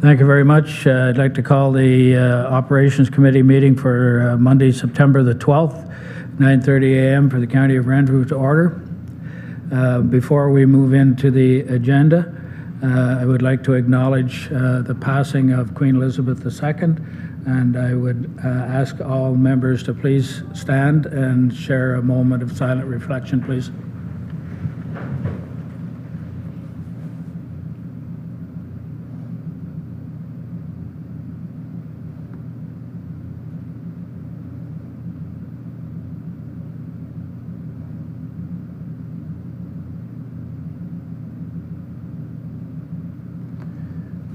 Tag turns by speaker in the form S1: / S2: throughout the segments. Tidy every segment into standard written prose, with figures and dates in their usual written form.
S1: Thank you very much. I'd like to call the Operations Committee meeting for Monday, September the 12th, 9:30 a.m. for the County of Renfrew to order. Before we move into the agenda, I would like to acknowledge the passing of Queen Elizabeth II, and I would ask all members to please stand and share a moment of silent reflection, please.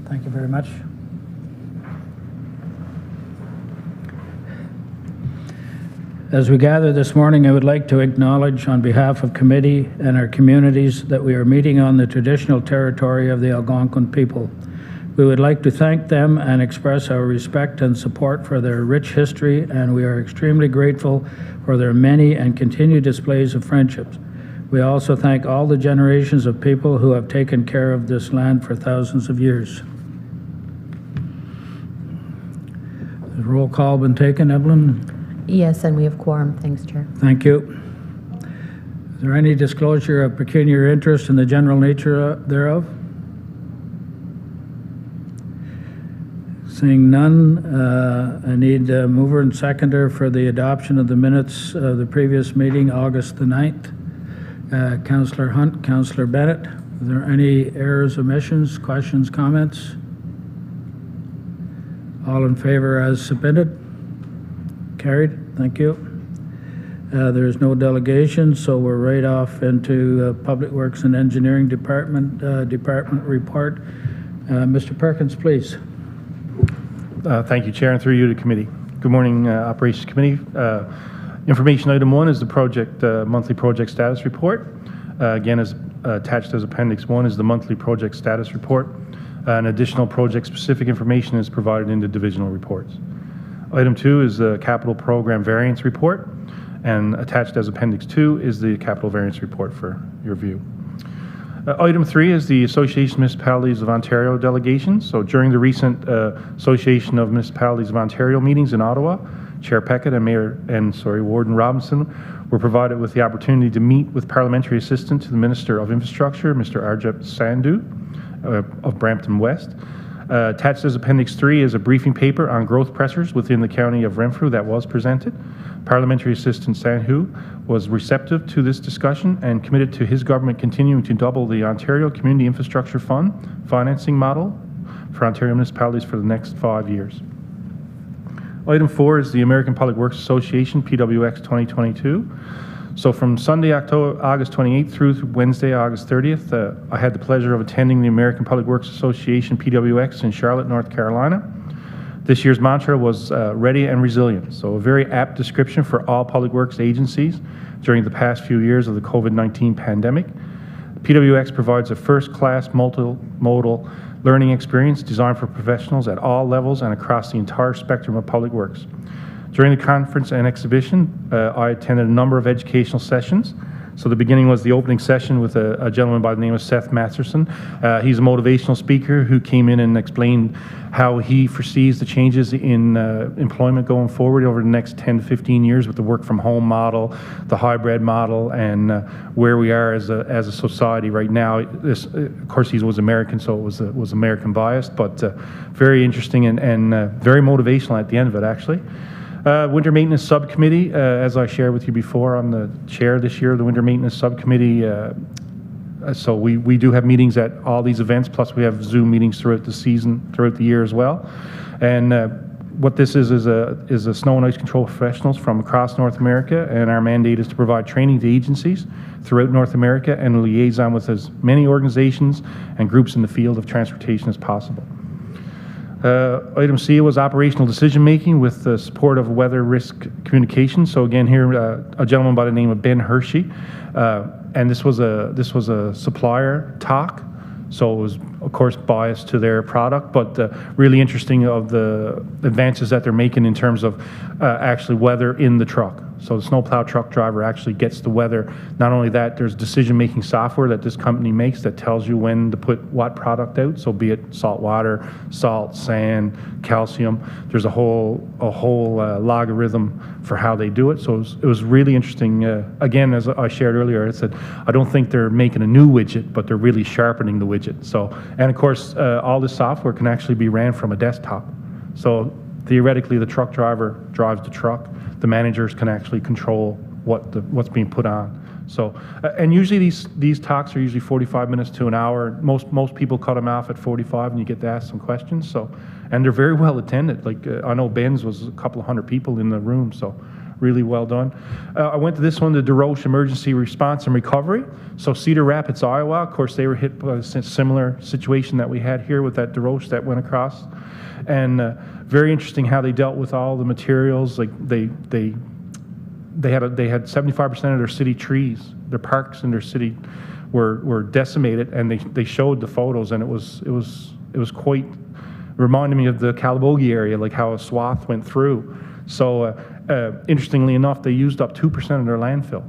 S1: Thank you very much. As we gather this morning, I would like to acknowledge on behalf of committee and our communities that we are meeting on the traditional territory of the Algonquin people. We would like to thank them and express our respect and support for their rich history, and we are extremely grateful for their many and continued displays of friendships. We also thank all the generations of people who have taken care of this land for thousands of years. Has roll call been taken, Evelyn?
S2: Yes, and we have quorum. Thanks, Chair.
S1: Thank you. Is there any disclosure of pecuniary interest in the general nature thereof? Seeing none, I need a mover and seconder for the adoption of the minutes of the previous meeting, August the 9th. Councillor Hunt, Councillor Bennett. Are there any errors, omissions, questions, comments? All in favor as submitted? Carried. Thank you. There is no delegation, so we're right off into Public Works and Engineering Department report. Mr. Perkins, please.
S3: Thank you, Chair, and through you to committee. Good morning, Operations Committee. Information item 1 is the monthly project status report. Again, as attached as Appendix 1 is the monthly project status report. And additional project-specific information is provided in the divisional reports. Item 2 is the capital program variance report, and attached as Appendix 2 is the capital variance report for your view. Item 3 is the Association of Municipalities of Ontario delegation. So during the recent Association of Municipalities of Ontario meetings in Ottawa, Chair Peckett and Warden Robinson were provided with the opportunity to meet with Parliamentary Assistant to the Minister of Infrastructure, Mr. Arjep Sandhu of Brampton West. Attached as Appendix 3 is a briefing paper on growth pressures within the County of Renfrew that was presented. Parliamentary Assistant Sandhu was receptive to this discussion and committed to his government continuing to double the Ontario Community Infrastructure Fund financing model for Ontario municipalities for the next 5 years. Item 4 is the American Public Works Association, PWX 2022. So from Sunday, August 28th through Wednesday, August 30th, I had the pleasure of attending the American Public Works Association, PWX, in Charlotte, North Carolina. This year's mantra was ready and resilient, so a very apt description for all public works agencies during the past few years of the COVID-19 pandemic. PWX provides a first-class multimodal learning experience designed for professionals at all levels and across the entire spectrum of public works. During the conference and exhibition, I attended a number of educational sessions. So the beginning was the opening session with a gentleman by the name of Seth Masterson. He's a motivational speaker who came in and explained how he foresees the changes in employment going forward over the next 10 to 15 years with the work from home model, the hybrid model, and where we are as a society right now. This, of course, he was American, so it was American biased, but very interesting and very motivational at the end of it, actually. Winter Maintenance Subcommittee, as I shared with you before, I'm the chair this year of the Winter Maintenance Subcommittee. So we do have meetings at all these events, plus we have Zoom meetings throughout the season, throughout the year as well. And what this is a snow and ice control professionals from across North America, and our mandate is to provide training to agencies throughout North America and liaison with as many organizations and groups in the field of transportation as possible. Item C was operational decision-making with the support of weather risk communication. So again, here a gentleman by the name of Ben Hershey, and this was a supplier talk. So it was, of course, biased to their product, but really interesting of the advances that they're making in terms of actually weather in the truck. So the snowplow truck driver actually gets the weather. Not only that, there's decision-making software that this company makes that tells you when to put what product out. So be it salt water, salt, sand, calcium. There's a whole logarithm for how they do it. So it was really interesting. Again, as I shared earlier, I said I don't think they're making a new widget, but they're really sharpening the widget. So, and of course, all this software can actually be ran from a desktop. So theoretically, the truck driver drives the truck. The managers can actually control what's being put on. So, and usually these talks are usually 45 minutes to an hour. Most people cut them off at 45, and you get to ask some questions. So, and they're very well attended. Like I know Ben's was a couple of hundred people in the room. So, really well done. I went to this one, the DeRoche Emergency Response and Recovery. So Cedar Rapids, Iowa. Of course, they were hit by a similar situation that we had here with that DeRoche that went across. And very interesting how they dealt with all the materials. Like they had 75% of their city trees, their parks in their city were decimated, and they showed the photos, and it was quite reminded me of the Calabogie area, like how a swath went through. So interestingly enough, they used up 2% of their landfill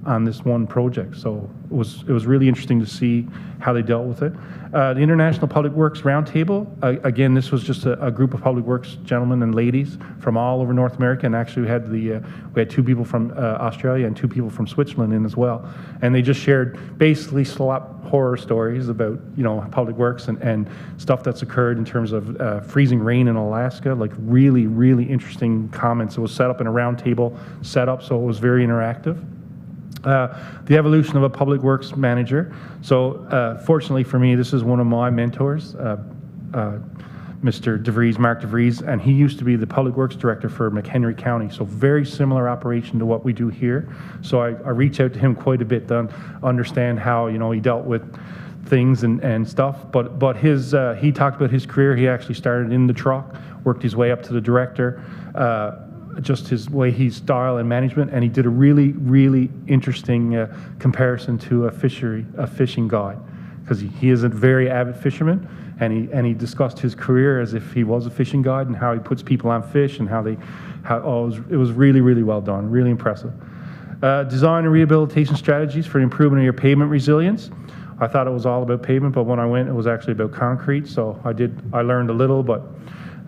S3: on this one project. So it was really interesting to see how they dealt with it. The International Public Works Roundtable, again, this was just a group of public works gentlemen and ladies from all over North America, and actually we had 2 people from Australia and 2 people from Switzerland in as well, and they just shared basically slop horror stories about public works and stuff that's occurred in terms of freezing rain in Alaska. Like really interesting comments. It was set up in a roundtable setup, so it was very interactive. The evolution of a public works manager. So fortunately for me, this is one of my mentors, Mr. DeVries, Mark DeVries, and he used to be the public works director for McHenry County. So very similar operation to what we do here. So I reach out to him quite a bit to understand how he dealt with things and stuff. But he talked about his career. He actually started in the truck, worked his way up to the director. Just his way, his style and management, and he did a really interesting comparison to a fishing guide, because he is a very avid fisherman, and he discussed his career as if he was a fishing guide and how he puts people on fish and it was really well done, really impressive. Design and rehabilitation strategies for improvement of your pavement resilience. I thought it was all about pavement, but when I went, it was actually about concrete. So I learned a little, but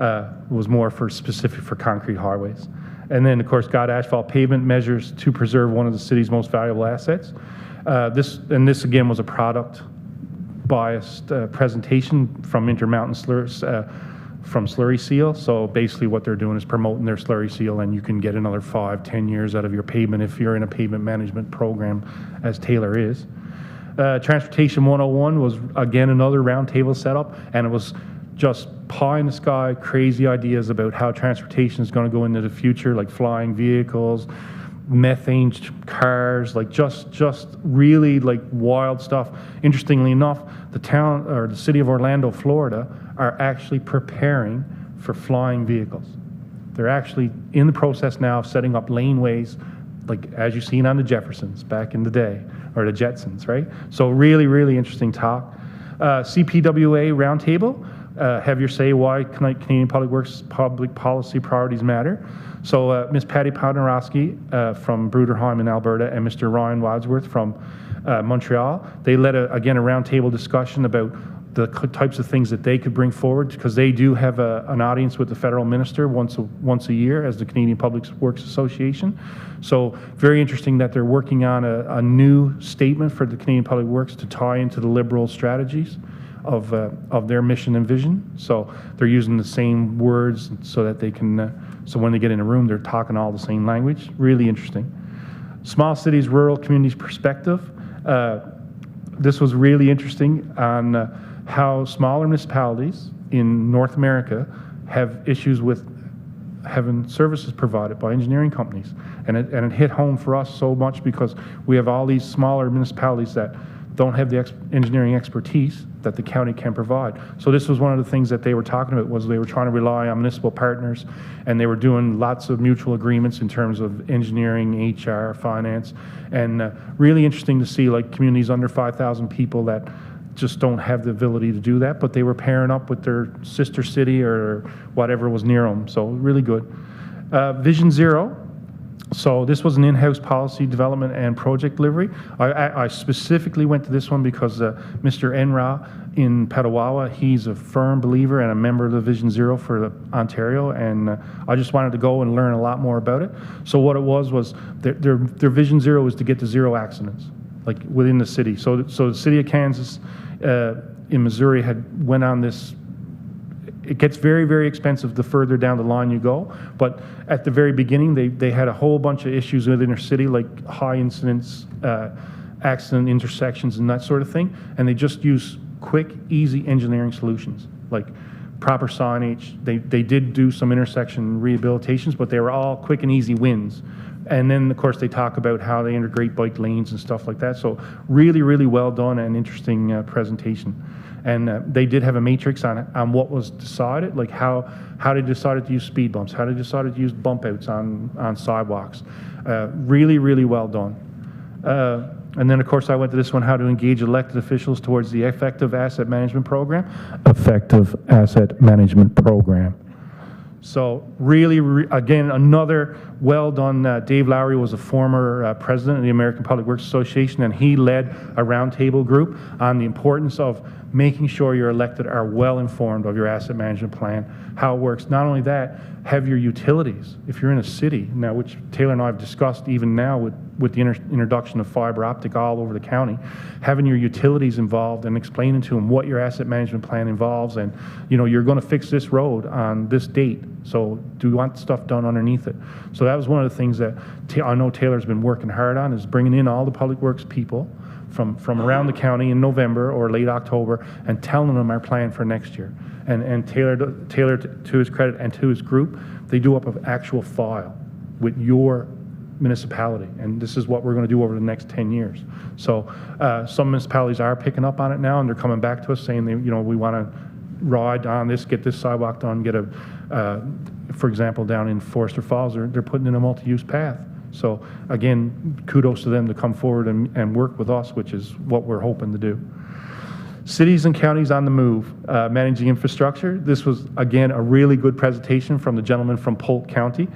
S3: it was more specific for concrete highways. And then, of course, got asphalt pavement measures to preserve one of the city's most valuable assets. This again was a product biased presentation from Intermountain from Slurry Seal. So basically what they're doing is promoting their Slurry Seal, and you can get another 5-10 years out of your pavement if you're in a pavement management program, as Taylor is. Transportation 101 was again another roundtable setup, and it was just pie in the sky, crazy ideas about how transportation is going to go into the future, like flying vehicles, methane cars, like just really like wild stuff. Interestingly enough, the city of Orlando, Florida, are actually preparing for flying vehicles. They're actually in the process now of setting up laneways, like as you've seen on the Jeffersons back in the day, or the Jetsons, right? So really interesting talk. CPWA roundtable. Have your say why Canadian Public Works public policy priorities matter. So Ms. Patty Podnorowski from Bruderheim in Alberta and Mr. Ryan Wadsworth from Montreal, they led a roundtable discussion about the types of things that they could bring forward, because they do have an audience with the federal minister once a year as the Canadian Public Works Association. So very interesting that they're working on a new statement for the Canadian Public Works to tie into the Liberal strategies of their mission and vision. So they're using the same words so that they can, so when they get in a room, they're talking all the same language. Really interesting. Small cities, rural communities perspective. This was really interesting on how smaller municipalities in North America have issues with having services provided by engineering companies. And it hit home for us so much, because we have all these smaller municipalities that don't have the engineering expertise that the county can provide. So this was one of the things that they were talking about, was they were trying to rely on municipal partners, and they were doing lots of mutual agreements in terms of engineering, HR, finance, and really interesting to see like communities under 5,000 people that just don't have the ability to do that, but they were pairing up with their sister city or whatever was near them. So really good. Vision Zero. So this was an in-house policy development and project delivery. I specifically went to this one because Mr. Enra in Petawawa, he's a firm believer and a member of the Vision Zero for Ontario, and I just wanted to go and learn a lot more about it. So what it was their Vision Zero was to get to zero accidents, like within the city. So the city of Kansas in Missouri had went on this. It gets very, very expensive the further down the line you go. But at the very beginning, they had a whole bunch of issues within their city, like high incidents, accident intersections, and that sort of thing. And they just use quick, easy engineering solutions, like proper signage. They did do some intersection rehabilitations, but they were all quick and easy wins. And then, of course, they talk about how they integrate bike lanes and stuff like that. So really, really well done and interesting presentation. And they did have a matrix on what was decided, like how they decided to use speed bumps, how they decided to use bump outs on sidewalks. Really, really well done. And then, of course, I went to this one, how to engage elected officials towards the effective asset management program. Effective asset management program. So really, again, another well done. Dave Lowry was a former president of the American Public Works Association, and he led a roundtable group on the importance of making sure your elected are well informed of your asset management plan, how it works. Not only that, have your utilities. If you're in a city now, which Taylor and I have discussed even now with the introduction of fiber optic all over the county, having your utilities involved and explaining to them what your asset management plan involves, and you're going to fix this road on this date. So do you want stuff done underneath it? So that was one of the things that I know Taylor's been working hard on, is bringing in all the public works people from around the county in November or late October and telling them our plan for next year. And Taylor, to his credit and to his group, they do up an actual file with your municipality, and this is what we're going to do over the next 10 years. So some municipalities are picking up on it now, and they're coming back to us saying we want to ride on this, get this sidewalk done, get for example, down in Forester Falls, they're putting in a multi-use path. So again, kudos to them to come forward and work with us, which is what we're hoping to do. Cities and counties on the move, managing infrastructure. This was, again, a really good presentation from the gentleman from Polk County.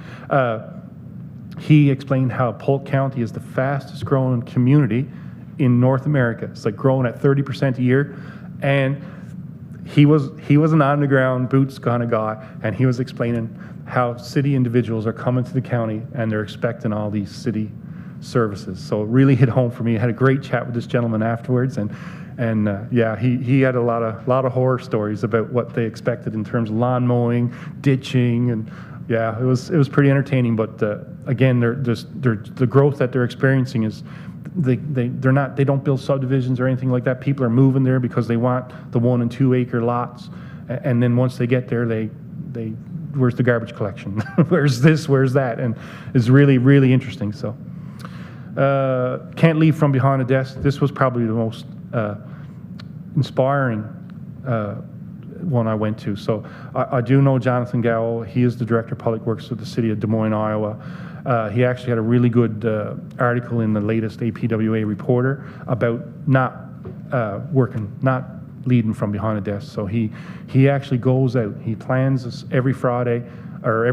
S3: He explained how Polk County is the fastest growing community in North America. It's like growing at 30% a year. And he was an on-the-ground, boots kind of guy, and he was explaining how city individuals are coming to the county and they're expecting all these city services. So it really hit home for me. I had a great chat with this gentleman afterwards, and yeah, he had a lot of horror stories about what they expected in terms of lawn mowing, ditching, and yeah, it was pretty entertaining. But again, the growth that they're experiencing is they don't build subdivisions or anything like that. People are moving there because they want the 1 and 2 acre lots, and then once they get there, they where's the garbage collection? Where's this? Where's that? And it's really, really interesting. So can't leave from behind a desk. This was probably the most inspiring one I went to. So I do know Jonathan Gow. He is the Director of Public Works of the City of Des Moines, Iowa. He actually had a really good article in the latest APWA Reporter about not leading from behind a desk. So he actually goes out. He plans this every Friday, or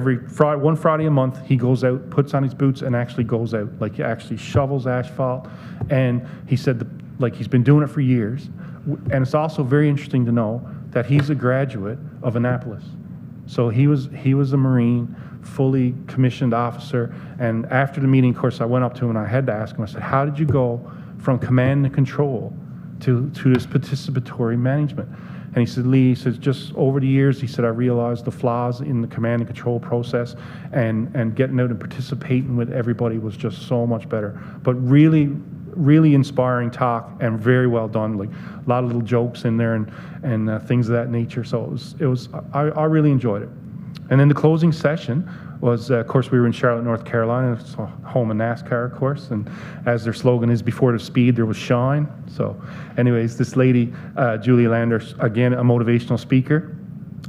S3: one Friday a month. He goes out, puts on his boots, and actually goes out. Like, he actually shovels asphalt. And he said he's been doing it for years. And it's also very interesting to know that he's a graduate of Annapolis. So he was a Marine, fully commissioned officer. And after the meeting, of course, I went up to him and I had to ask him, I said, how did you go from command and control to this participatory management? And he said, Lee, he says, just over the years, he said, I realized the flaws in the command and control process, and getting out and participating with everybody was just so much better. But really, really inspiring talk, and very well done. Like a lot of little jokes in there and things of that nature. So I really enjoyed it. And then the closing session was, of course, we were in Charlotte, North Carolina. It's home of NASCAR, of course. And as their slogan is, before the speed, there was shine. So anyways, this lady, Julia Lander, again, a motivational speaker.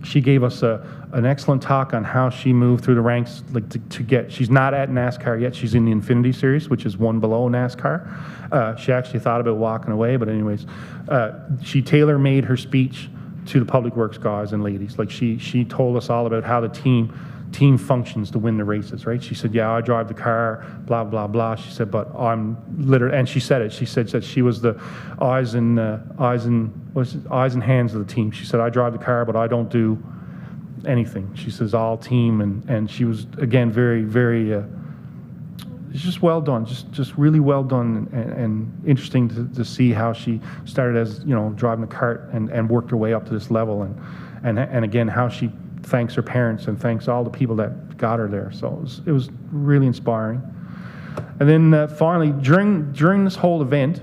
S3: She gave us an excellent talk on how she moved through the ranks, like to get, she's not at NASCAR yet. She's in the Infinity Series, which is one below NASCAR. She actually thought about walking away, but anyways, she tailor-made her speech to the public works guys and ladies. Like she told us all about how the team team functions to win the races, right? She said, yeah, I drive the car, blah, blah, blah. She said, but I'm literally, and she said it, she said that she was the eyes and hands of the team. She said, I drive the car, but I don't do anything. She says, all team, and she was, again, very, very, it's just well done, just really well done, and interesting to see how she started as, you know, driving a cart and worked her way up to this level, and again, how she thanks her parents and thanks all the people that got her there. So it was really inspiring. And then finally, during this whole event,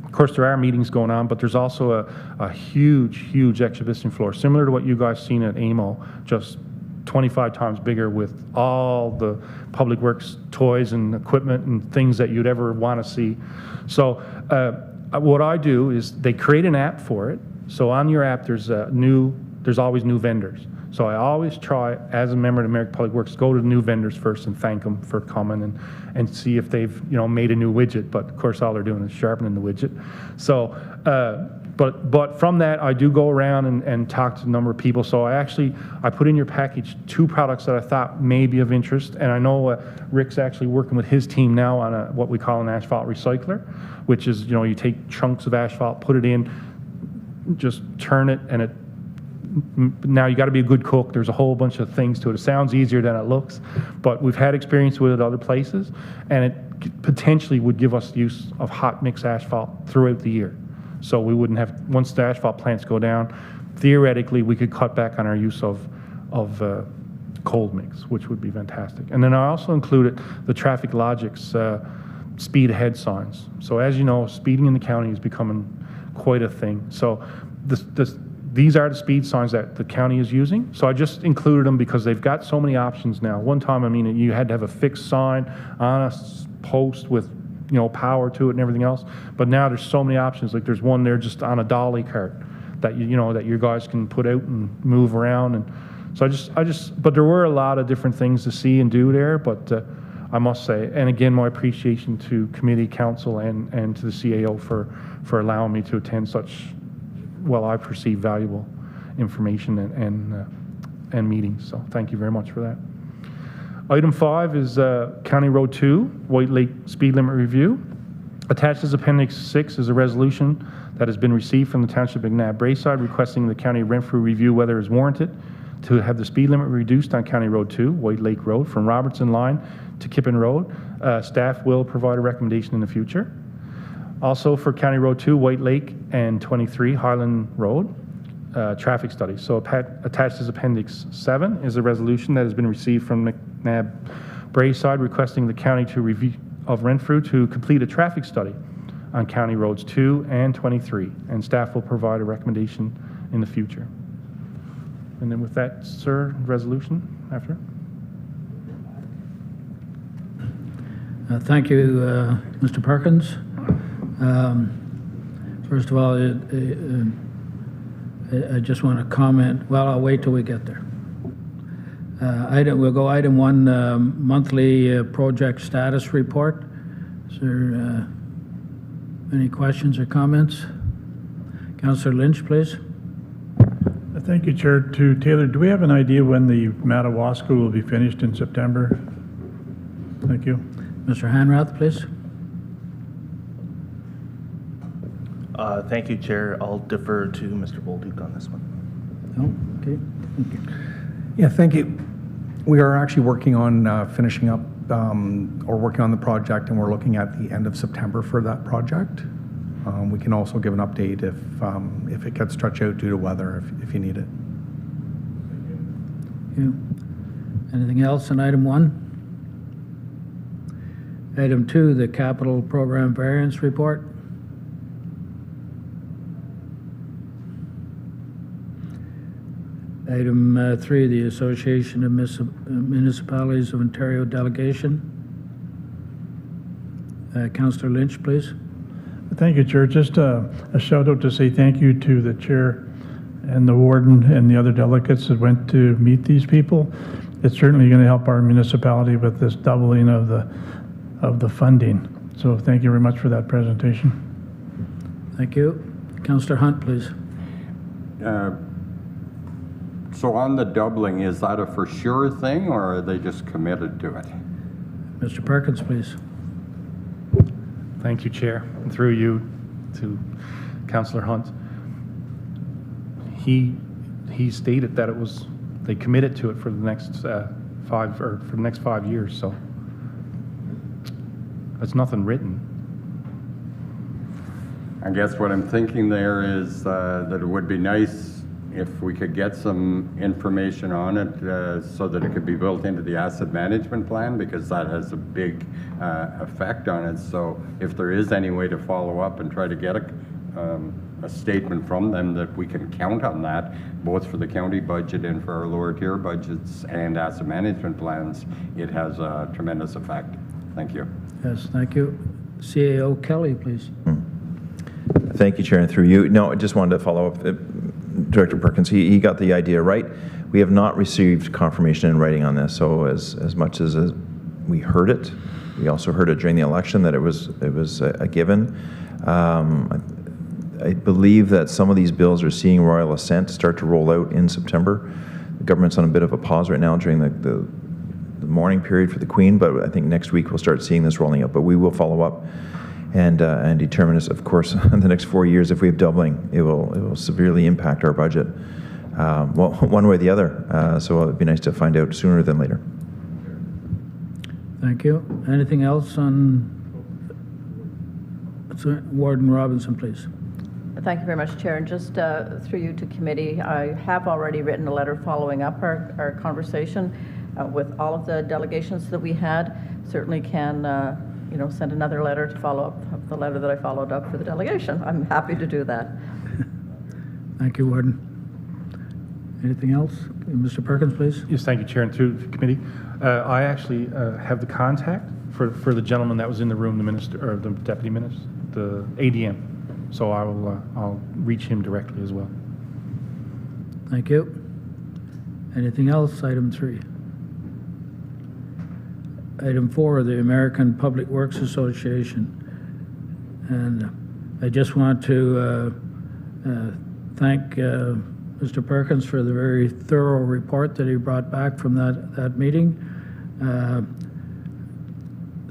S3: of course, there are meetings going on, but there's also a huge exhibition floor, similar to what you guys seen at AMO, just 25 times bigger, with all the public works toys and equipment and things that you'd ever want to see. So what I do is they create an app for it. So on your app, there's always new vendors. So I always try, as a member of American Public Works, go to the new vendors first and thank them for coming and see if they've, you know, made a new widget. But of course, all they're doing is sharpening the widget. So, but from that, I do go around and talk to a number of people. So I put in your package 2 products that I thought may be of interest. And I know Rick's actually working with his team now on what we call an asphalt recycler, which is, you know, you take chunks of asphalt, put it in, just turn it, and now you got to be a good cook. There's a whole bunch of things to it. It sounds easier than it looks, but we've had experience with it other places, and it potentially would give us use of hot mix asphalt throughout the year. So we wouldn't have, once the asphalt plants go down, theoretically we could cut back on our use of cold mix, which would be fantastic. And then I also included the Traffic Logic's speed ahead signs. So as you know, speeding in the county is becoming quite a thing. So these are the speed signs that the county is using. So I just included them because they've got so many options now. One time, I mean, you had to have a fixed sign on a post with, you know, power to it and everything else. But now there's so many options. Like there's one there just on a dolly cart that you know that your guys can put out and move around. And so but there were a lot of different things to see and do there. But I must say, and again, my appreciation to committee, council, and to the CAO for allowing me to attend such, well, I perceive valuable information and meetings. So thank you very much for that. Item 5 is County Road 2, White Lake Speed Limit Review. Attached as Appendix 6 is a resolution that has been received from the Township of McNabb Braeside requesting the County of Renfrew review whether it is warranted to have the speed limit reduced on County Road 2, White Lake Road, from Robertson Line to Kippen Road. Staff will provide a recommendation in the future. Also for County Road 2, White Lake, and 23, Highland Road, traffic study. So attached as Appendix 7 is a resolution that has been received from McNabb Braeside requesting the County of Renfrew to complete a traffic study on County Roads 2 and 23, and staff will provide a recommendation in the future. And then with that, sir, resolution after.
S1: Thank you, Mr. Perkins. First of all, I just want to comment. Well, I'll wait till we get there. We'll go item 1, monthly project status report. Is there any questions or comments? Councillor Lynch, please.
S4: Thank you, Chair. To Taylor, do we have an idea when the Madawaska will be finished in September? Thank you.
S1: Mr. Hanrath, please.
S5: Thank you, Chair. I'll defer to Mr. Bolduc on this one.
S1: Oh, okay. Thank you.
S6: Yeah, thank you. We are actually working on finishing up or working on the project, and we're looking at the end of September for that project. We can also give an update if it gets stretched out due to weather, if you need it.
S1: Thank you. Anything else on item 1? Item 2, the capital program variance report. Item 3, the Association of Municipalities of Ontario delegation. Councillor Lynch, please.
S4: Thank you, Chair. Just a shout out to say thank you to the Chair and the Warden and the other delegates that went to meet these people. It's certainly going to help our municipality with this doubling of the funding. So thank you very much for that presentation.
S1: Thank you. Councillor Hunt, please.
S7: So on the doubling, is that a for sure thing, or are they just committed to it?
S1: Mr. Perkins, please.
S3: Thank you, Chair. And through you to Councillor Hunt. He stated that they committed to it for the next 5 years. So that's nothing written.
S7: I guess what I'm thinking there is that it would be nice if we could get some information on it so that it could be built into the asset management plan, because that has a big effect on it. So if there is any way to follow up and try to get a statement from them that we can count on that, both for the county budget and for our lower tier budgets and asset management plans, it has a tremendous effect. Thank you.
S1: Yes, thank you. CAO Kelly, please.
S8: Thank you, Chair, and through you. No, I just wanted to follow up. Director Perkins, he got the idea right. We have not received confirmation in writing on this, so as much as we heard it, we also heard it during the election that it was a given. I believe that some of these bills are seeing royal assent start to roll out in September. The government's on a bit of a pause right now during the mourning period for the Queen, but I think next week we'll start seeing this rolling out. But we will follow up and determine, of course, in the next 4 years, if we have doubling, it will severely impact our budget, well, one way or the other. So it'd be nice to find out sooner than later.
S1: Thank you. Anything else on Warden Robinson, please?
S9: Thank you very much, Chair. And just through you to committee, I have already written a letter following up our conversation with all of the delegations that we had. Certainly can send another letter to follow up the letter that I followed up for the delegation. I'm happy to do that.
S1: Thank you, Warden. Anything else? Mr. Perkins, please.
S3: Yes, thank you, Chair, and through the committee. I actually have the contact for the gentleman that was in the room, the minister, or the deputy minister, the ADM. So I'll reach him directly as well.
S1: Thank you. Anything else? Item 3. Item 4, the American Public Works Association. And I just want to thank Mr. Perkins for the very thorough report that he brought back from that meeting.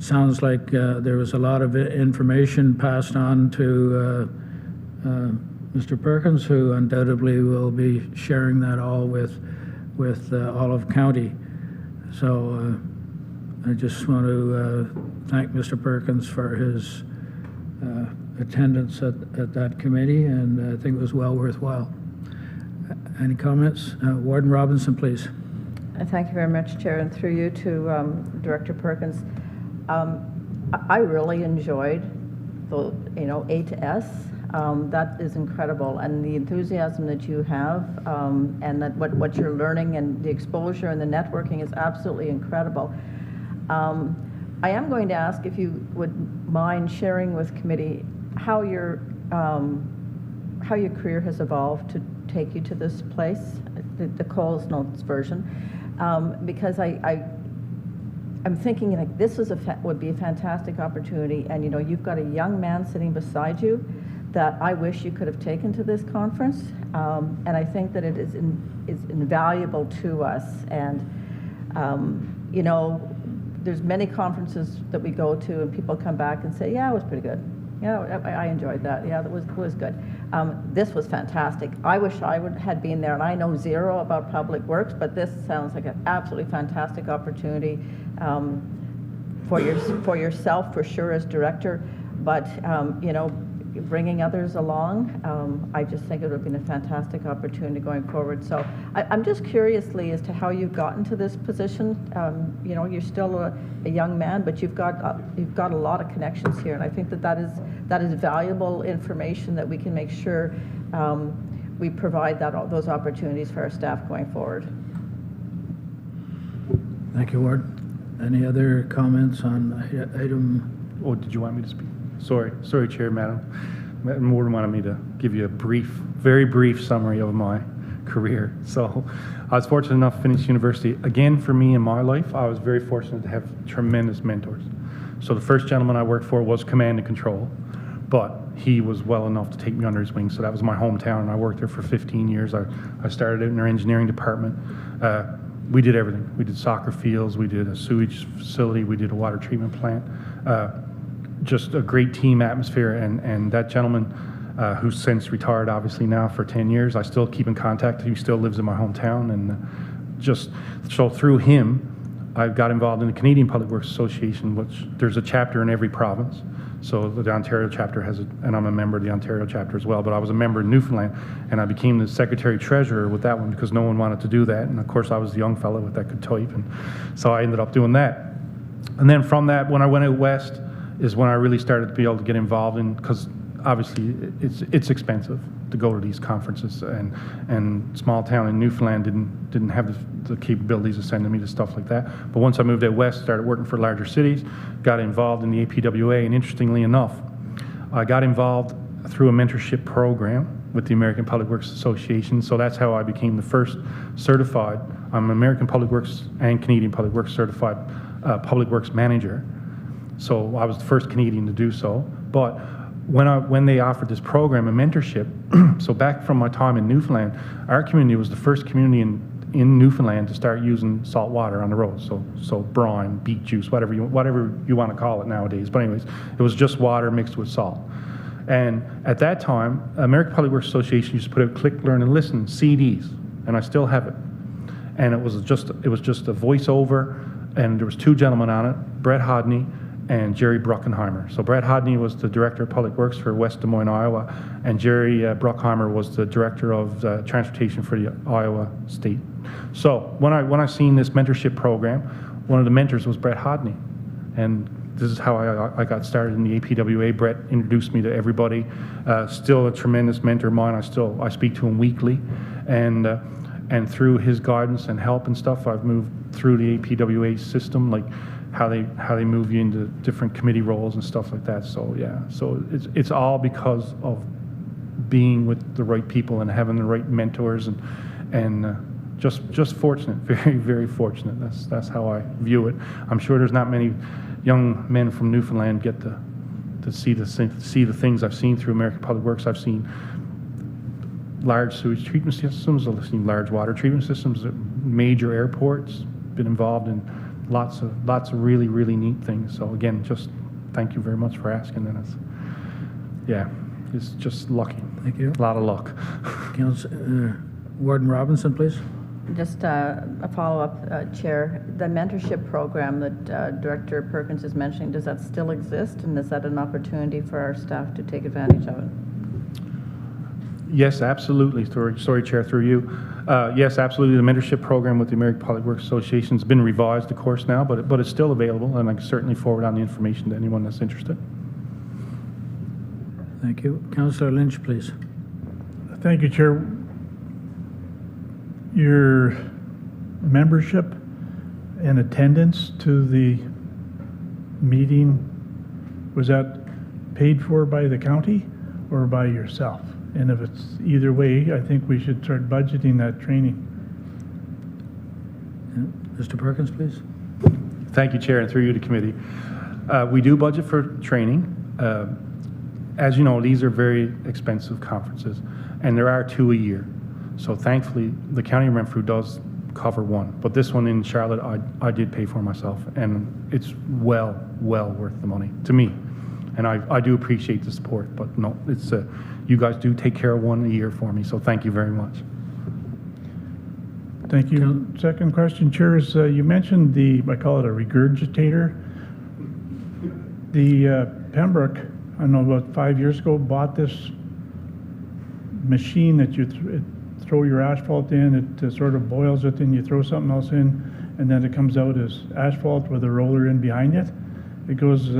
S1: Sounds like there was a lot of information passed on to Mr. Perkins, who undoubtedly will be sharing that all with Olive County. So I just want to thank Mr. Perkins for his attendance at that committee, and I think it was well worthwhile. Any comments? Warden Robinson, please.
S9: Thank you very much, Chair, and through you to Director Perkins. I really enjoyed the A to S. That is incredible, and the enthusiasm that you have, and that what you're learning, and the exposure and the networking is absolutely incredible. I am going to ask if you would mind sharing with committee how your career has evolved to take you to this place, the Coles Notes version, because I'm thinking like this would be a fantastic opportunity, and you've got a young man sitting beside you that I wish you could have taken to this conference, and I think that it is invaluable to us. And there's many conferences that we go to, and people come back and say, "Yeah, it was pretty good. Yeah, I enjoyed that. Yeah, that was good." This was fantastic. I wish I had been there, and I know zero about public works, but this sounds like an absolutely fantastic opportunity for yourself, for sure, as director. But bringing others along, I just think it would have been a fantastic opportunity going forward. So I'm just curiously as to how you've gotten to this position. You're still a young man, but you've got a lot of connections here, and I think that is valuable information that we can make sure we provide those opportunities for our staff going forward.
S1: Thank you, Ward. Any other comments on item?
S3: Oh, did you want me to speak? Sorry, Chair, Madam. Warden wanted me to give you a very brief summary of my career. So I was fortunate enough to finish university. Again, for me in my life, I was very fortunate to have tremendous mentors. So the first gentleman I worked for was command and control. but he was well enough to take me under his wing. So that was my hometown, and I worked there for 15 years. I started out in our engineering department. We did everything. We did soccer fields, we did a sewage facility, we did a water treatment plant. Just a great team atmosphere, and that gentleman, who's since retired obviously now for 10 years, I still keep in contact. He still lives in my hometown, and just so through him, I got involved in the Canadian Public Works Association, which there's a chapter in every province. So the Ontario chapter has it, and I'm a member of the Ontario chapter as well, but I was a member in Newfoundland, and I became the secretary treasurer with that one because no one wanted to do that, and of course I was the young fellow that could type, and so I ended up doing that. And then from that, when I went out west, is when I really started to be able to get involved in, because obviously it's expensive to go to these conferences, and small town in Newfoundland didn't have the capabilities of sending me to stuff like that. But once I moved out west, started working for larger cities, got involved in the APWA, and interestingly enough, I got involved through a mentorship program with the American Public Works Association. So that's how I became the first certified, I'm American Public Works and Canadian Public Works certified Public Works manager. So I was the first Canadian to do so. But when they offered this program, a mentorship, so back from my time in Newfoundland, our community was the first community in Newfoundland to start using salt water on the roads. So brine, beet juice, whatever you want to call it nowadays. But anyways, it was just water mixed with salt. And at that time, American Public Works Association used to put out Click, Learn, and Listen CDs, and I still have it. And it was just a voiceover, and there was two gentlemen on it, Brett Hodney and Jerry Bruckenheimer. So Brett Hodney was the Director of Public Works for West Des Moines, Iowa, and Jerry Bruckheimer was the Director of Transportation for the Iowa State. So when I seen this mentorship program, one of the mentors was Brett Hodney, and this is how I got started in the APWA. Brett introduced me to everybody. Still a tremendous mentor of mine. I speak to him weekly, and through his guidance and help and stuff, I've moved through the APWA system, like how they move you into different committee roles and stuff like that. So yeah, so it's all because of being with the right people and having the right mentors, and just fortunate, very, very fortunate. That's how I view it. I'm sure there's not many young men from Newfoundland get to see the things I've seen through American Public Works. I've seen large sewage treatment systems, I've seen large water treatment systems at major airports, been involved in lots of really, really neat things. So again, just thank you very much for asking. And it's just lucky.
S1: Thank you.
S3: A lot of luck.
S1: Warden Robinson, please.
S9: Just a follow-up, Chair. The mentorship program that Director Perkins is mentioning, does that still exist, and is that an opportunity for our staff to take advantage of it?
S3: Yes, absolutely. Sorry, Chair, through you. Yes, absolutely. The mentorship program with the American Public Works Association has been revised, of course, now, but it's still available, and I can certainly forward on the information to anyone that's interested.
S1: Thank you. Councillor Lynch, please.
S4: Thank you, Chair. Your membership and attendance to the meeting, was that paid for by the county or by yourself? And if it's either way, I think we should start budgeting that training.
S1: Mr. Perkins, please.
S3: Thank you, Chair, and through you to committee. We do budget for training. As you know, these are very expensive conferences, and there are 2 a year. So thankfully, the County of Renfrew does cover one, but this one in Charlotte, I did pay for myself, and it's well worth the money to me. And I do appreciate the support, but no, it's you guys do take care of one a year for me, so thank you very much.
S4: Thank you. Second question, Chair, is you mentioned I call it a regurgitator. The Pembroke, I don't know, about 5 years ago, bought this machine that you throw your asphalt in, it sort of boils it, and you throw something else in, and then it comes out as asphalt with a roller in behind it. It goes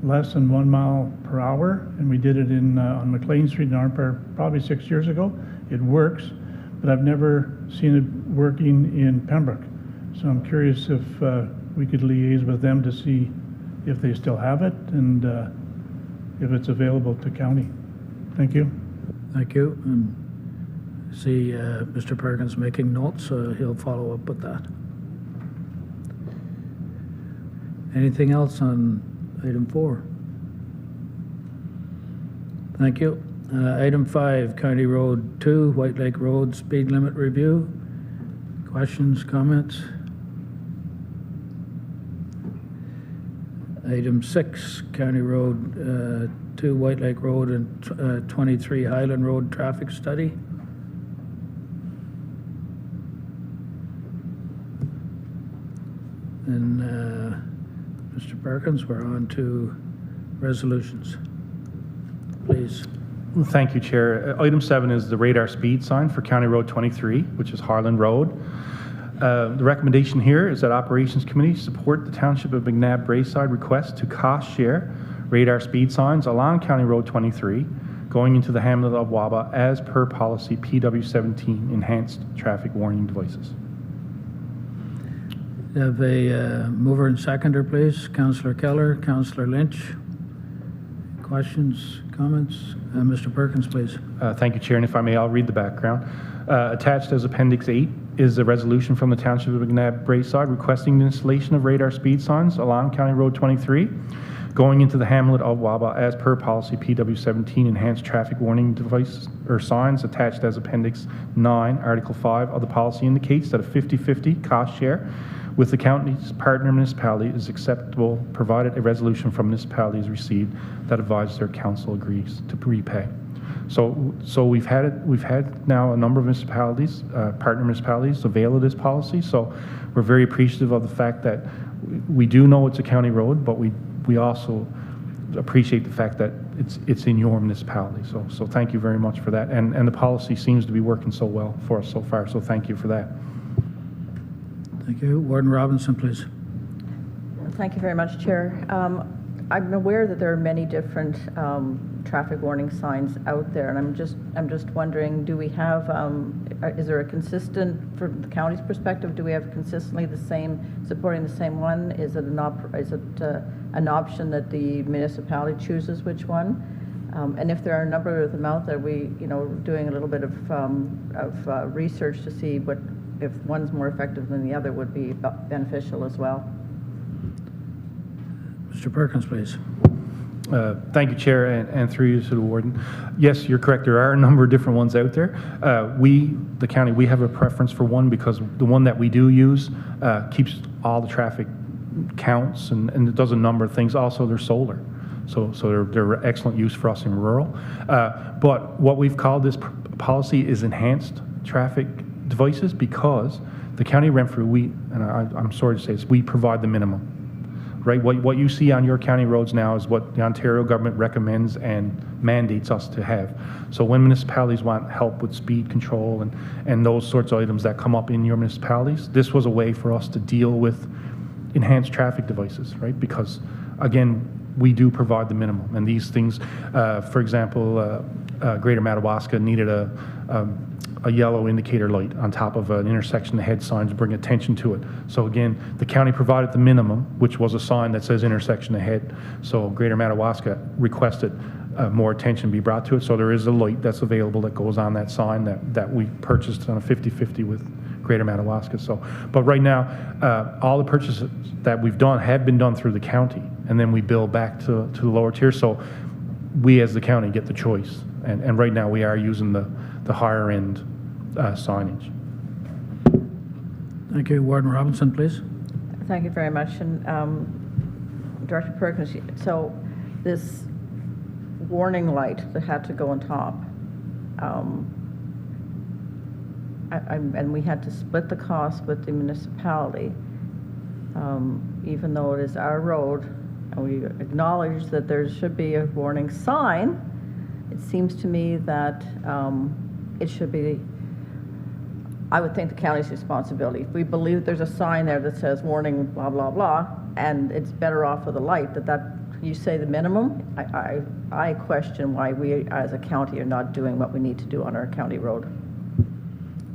S4: less than 1 mile per hour, and we did it on McLean Street in Arnpark probably 6 years ago. It works, but I've never seen it working in Pembroke. So I'm curious if we could liaise with them to see if they still have it and if it's available to county. Thank you.
S1: Thank you. See Mr. Perkins making notes, so he'll follow up with that. Anything else on item 4? Thank you. Item 5, County Road 2, White Lake Road speed limit review. Questions, comments? Item 6, County Road 2, White Lake Road and 23 Highland Road traffic study. And Mr. Perkins, we're on to resolutions. Please.
S3: Thank you, Chair. Item 7 is the radar speed sign for County Road 23, which is Harlan Road. The recommendation here is that Operations Committee support the Township of McNabb Braeside request to cost share radar speed signs along County Road 23 going into the hamlet of Waba as per policy PW17 enhanced traffic warning devices.
S1: Have a mover and seconder, please. Councillor Keller, Councillor Lynch. Questions, comments? Mr. Perkins, please.
S3: Thank you, Chair, and if I may, I'll read the background. Attached as Appendix 8 is a resolution from the Township of McNabb Braeside requesting the installation of radar speed signs along County Road 23 going into the hamlet of Waba as per policy PW17 enhanced traffic warning device or signs. Attached as Appendix 9, Article 5 of the policy indicates that a 50-50 cost share with the county's partner municipality is acceptable, provided a resolution from municipality is received that advises their council agrees to repay. So we've had now a number of municipalities, partner municipalities, avail of this policy. So we're very appreciative of the fact that we do know it's a county road, but we also appreciate the fact that it's in your municipality. So thank you very much for that. And the policy seems to be working so well for us so far. So thank you for that.
S1: Thank you. Warden Robinson, please.
S9: Thank you very much, Chair. I'm aware that there are many different traffic warning signs out there, and I'm just wondering, do we have, is there a consistent, from the county's perspective, do we have consistently the same, supporting the same one? Is it an option that the municipality chooses which one? And if there are a number of them out there, we, doing a little bit of research to see if one's more effective than the other would be beneficial as well.
S1: Mr. Perkins, please.
S3: Thank you, Chair, and through you to the Warden. Yes, you're correct. There are a number of different ones out there. The county, we have a preference for one because the one that we do use keeps all the traffic counts and it does a number of things. Also, they're solar. So they're excellent use for us in rural. But what we've called this policy is enhanced traffic devices because the County of Renfrew, I'm sorry to say this, we provide the minimum. Right, what you see on your county roads now is what the Ontario government recommends and mandates us to have. So when municipalities want help with speed control and those sorts of items that come up in your municipalities, this was a way for us to deal with enhanced traffic devices, right? Because again, we do provide the minimum. And these things, for example, Greater Madawaska needed a yellow indicator light on top of an intersection ahead sign to bring attention to it. So again, the county provided the minimum, which was a sign that says intersection ahead. So Greater Madawaska requested more attention be brought to it. So there is a light that's available that goes on that sign that we purchased on a 50-50 with Greater Madawaska. So, but right now, all the purchases that we've done have been done through the county, and then we bill back to the lower tier. So we as the county get the choice. And right now we are using the higher end signage.
S1: Thank you. Warden Robinson, please.
S9: Thank you very much. And Director Perkins, so this warning light that had to go on top, and we had to split the cost with the municipality, even though it is our road, and we acknowledge that there should be a warning sign. It seems to me that it should be, I would think, the county's responsibility. If we believe that there's a sign there that says warning, blah, blah, blah, and it's better off with a light, that you say the minimum, I question why we as a county are not doing what we need to do on our county road.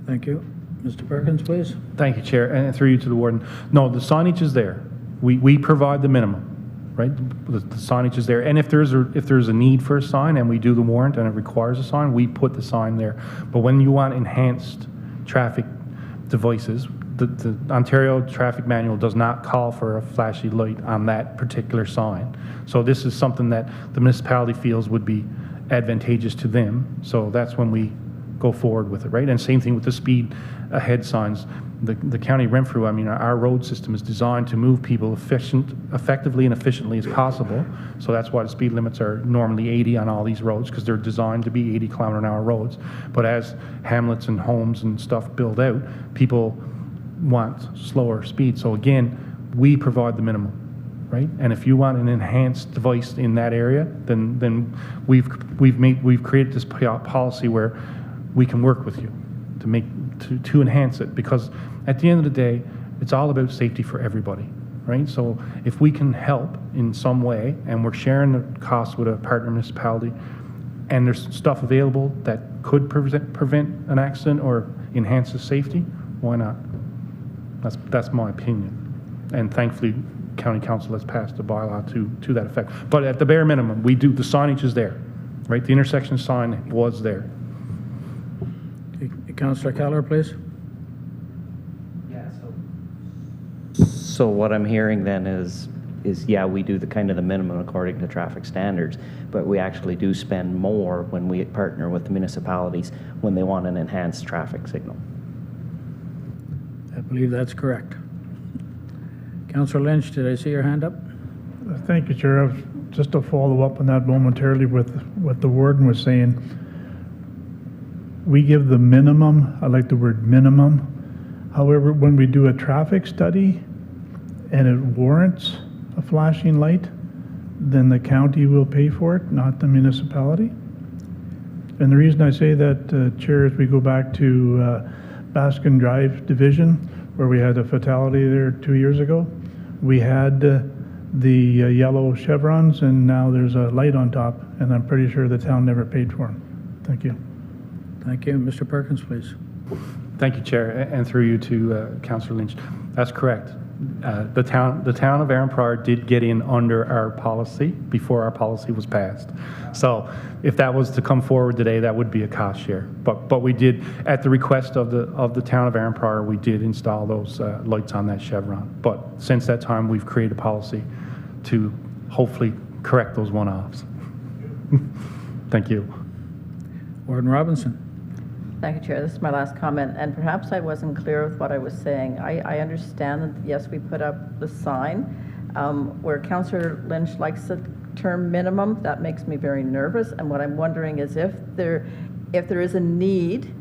S1: Thank you. Mr. Perkins, please.
S3: Thank you, Chair, and through you to the Warden. No, the signage is there. We provide the minimum. Right, the signage is there, and if there's a need for a sign, and we do the warrant, and it requires a sign, we put the sign there. But when you want enhanced traffic devices, the Ontario Traffic Manual does not call for a flashy light on that particular sign. So this is something that the municipality feels would be advantageous to them. So that's when we go forward with it, right? And same thing with the speed ahead signs. The county Renfrew, I mean, our road system is designed to move people effectively and efficiently as possible. So that's why the speed limits are normally 80 on all these roads, because they're designed to be 80-kilometer-an-hour roads. But as hamlets and homes and stuff build out, people want slower speed. So again, we provide the minimum, right? And if you want an enhanced device in that area, then we've created this policy where we can work with you to enhance it, because at the end of the day, it's all about safety for everybody, right? So if we can help in some way, and we're sharing the cost with a partner municipality, and there's stuff available that could prevent an accident or enhance the safety, why not? That's my opinion. And thankfully, County Council has passed a bylaw to that effect. But at the bare minimum, the signage is there, right? The intersection sign was there.
S1: Councillor Keller, please.
S10: Yeah, so what I'm hearing then is yeah, we do the kind of the minimum according to traffic standards, but we actually do spend more when we partner with the municipalities when they want an enhanced traffic signal.
S1: I believe that's correct. Councillor Lynch, did I see your hand up?
S4: Thank you, Chair. Just to follow up on that momentarily with what the warden was saying, we give the minimum. I like the word minimum. However, when we do a traffic study and it warrants a flashing light, then the county will pay for it, not the municipality. And the reason I say that, Chair, is we go back to Baskin Drive Division, where we had a fatality there 2 years ago. We had the yellow chevrons, and now there's a light on top, and I'm pretty sure the town never paid for them. Thank you.
S1: Thank you. Mr. Perkins, please.
S3: Thank you, Chair, and through you to Councillor Lynch. That's correct. The town of Renfrew did get in under our policy before our policy was passed. So if that was to come forward today, that would be a cost share. But we did, at the request of the town of Renfrew, we did install those lights on that chevron. But since that time, we've created a policy to hopefully correct those one-offs. Thank you.
S1: Warden Robinson.
S9: Thank you, Chair. This is my last comment, and perhaps I wasn't clear with what I was saying. I understand that, yes, we put up the sign. Where Councillor Lynch likes the term minimum, that makes me very nervous, and what I'm wondering is if there is a need,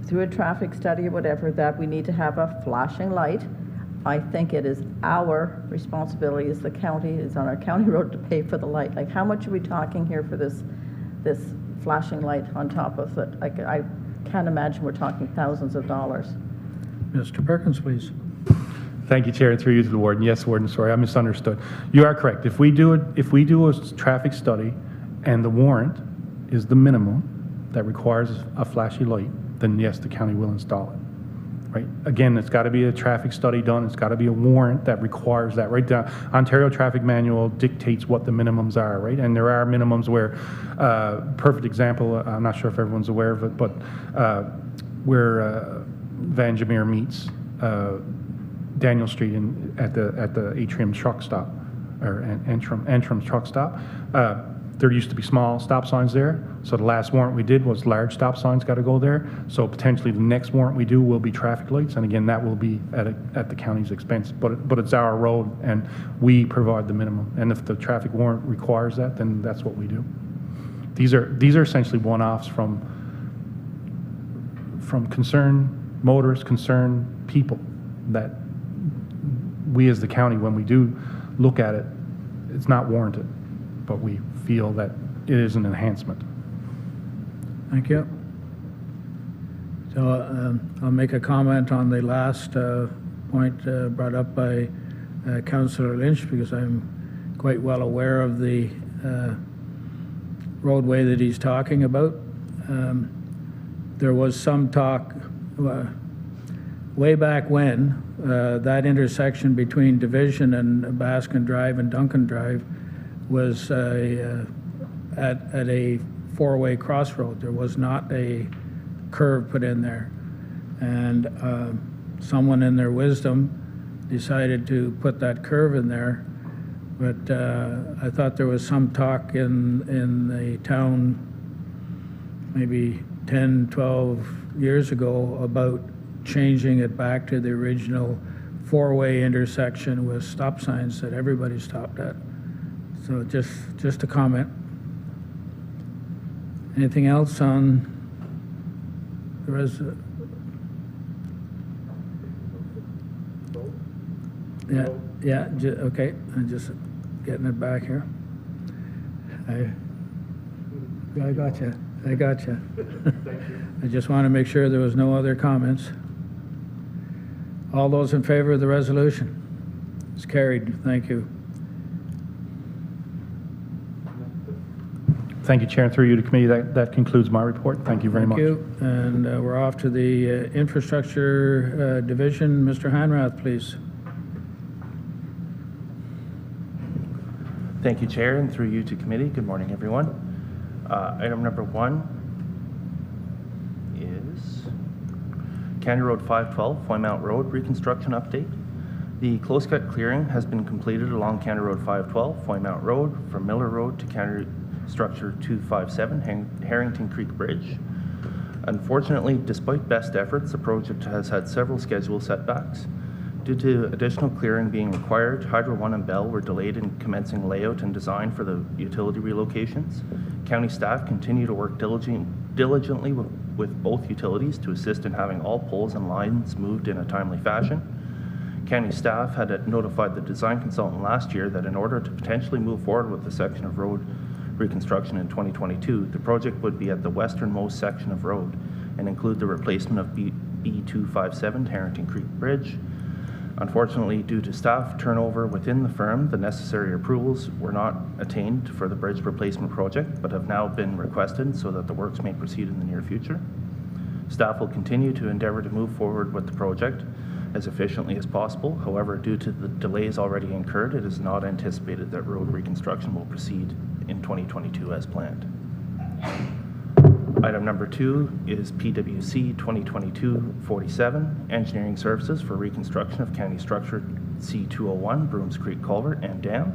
S9: through a traffic study or whatever, that we need to have a flashing light, I think it is our responsibility as the county, is on our county road, to pay for the light. Like, how much are we talking here for this flashing light on top of it? Like, I can't imagine we're talking thousands of dollars.
S1: Mr. Perkins, please.
S3: Thank you, Chair, and through you to the warden. Yes, warden, sorry, I misunderstood. You are correct. If we do a traffic study and the warrant is the minimum that requires a flashy light, then yes, the county will install it. Right? Again, it's got to be a traffic study done. It's got to be a warrant that requires that. Right? The Ontario Traffic Manual dictates what the minimums are. Right? And there are minimums where, perfect example. I'm not sure if everyone's aware of it, but where Vandermeer meets Daniel Street at the Atrium truck stop, or Antrim truck stop. There used to be small stop signs there, so the last warrant we did was large stop signs got to go there. So potentially the next warrant we do will be traffic lights, and again, that will be at the county's expense. But it's our road, and we provide the minimum. And if the traffic warrant requires that, then that's what we do. These are essentially one-offs from concerned motorists, concerned people, that we as the county, when we do look at it, it's not warranted, but we feel that it is an enhancement.
S1: Thank you. So I'll make a comment on the last point brought up by Councillor Lynch, because I'm quite well aware of the roadway that he's talking about. There was some talk way back when that intersection between Division and Baskin Drive and Duncan Drive was at a four-way crossroad. There was not a curve put in there. And someone in their wisdom decided to put that curve in there But I thought there was some talk in the town maybe 10, 12 years ago about changing it back to the original four-way intersection with stop signs that everybody stopped at. So just a comment. Anything else on the rest? Yeah, okay, I'm just getting it back here. I got you. I just want to make sure there was no other comments. All those in favor of the resolution? It's carried. Thank you.
S3: Thank you, Chair, and through you to committee. That concludes my report. Thank you very much.
S1: Thank you. And we're off to the Infrastructure Division. Mr. Hanrath, please.
S5: Thank you, Chair, and through you to committee. Good morning, everyone. Item number 1 is County Road 512, Foymount Road reconstruction update. The close-cut clearing has been completed along County Road 512, Foymount Road, from Miller Road to County Structure 257, Harrington Creek Bridge. Unfortunately, despite best efforts, the project has had several schedule setbacks. Due to additional clearing being required, Hydro 1 and Bell were delayed in commencing layout and design for the utility relocations. County staff continue to work diligently with both utilities to assist in having all poles and lines moved in a timely fashion. County staff had notified the design consultant last year that in order to potentially move forward with the section of road reconstruction in 2022, the project would be at the westernmost section of road and include the replacement of B257 Harrington Creek Bridge. Unfortunately, due to staff turnover within the firm, the necessary approvals were not attained for the bridge replacement project, but have now been requested so that the works may proceed in the near future. Staff will continue to endeavor to move forward with the project as efficiently as possible. However, due to the delays already incurred, it is not anticipated that road reconstruction will proceed in 2022 as planned. Item number 2 is PWC 2022-47, Engineering Services for Reconstruction of County Structure C201, Brooms Creek Culvert and Dam.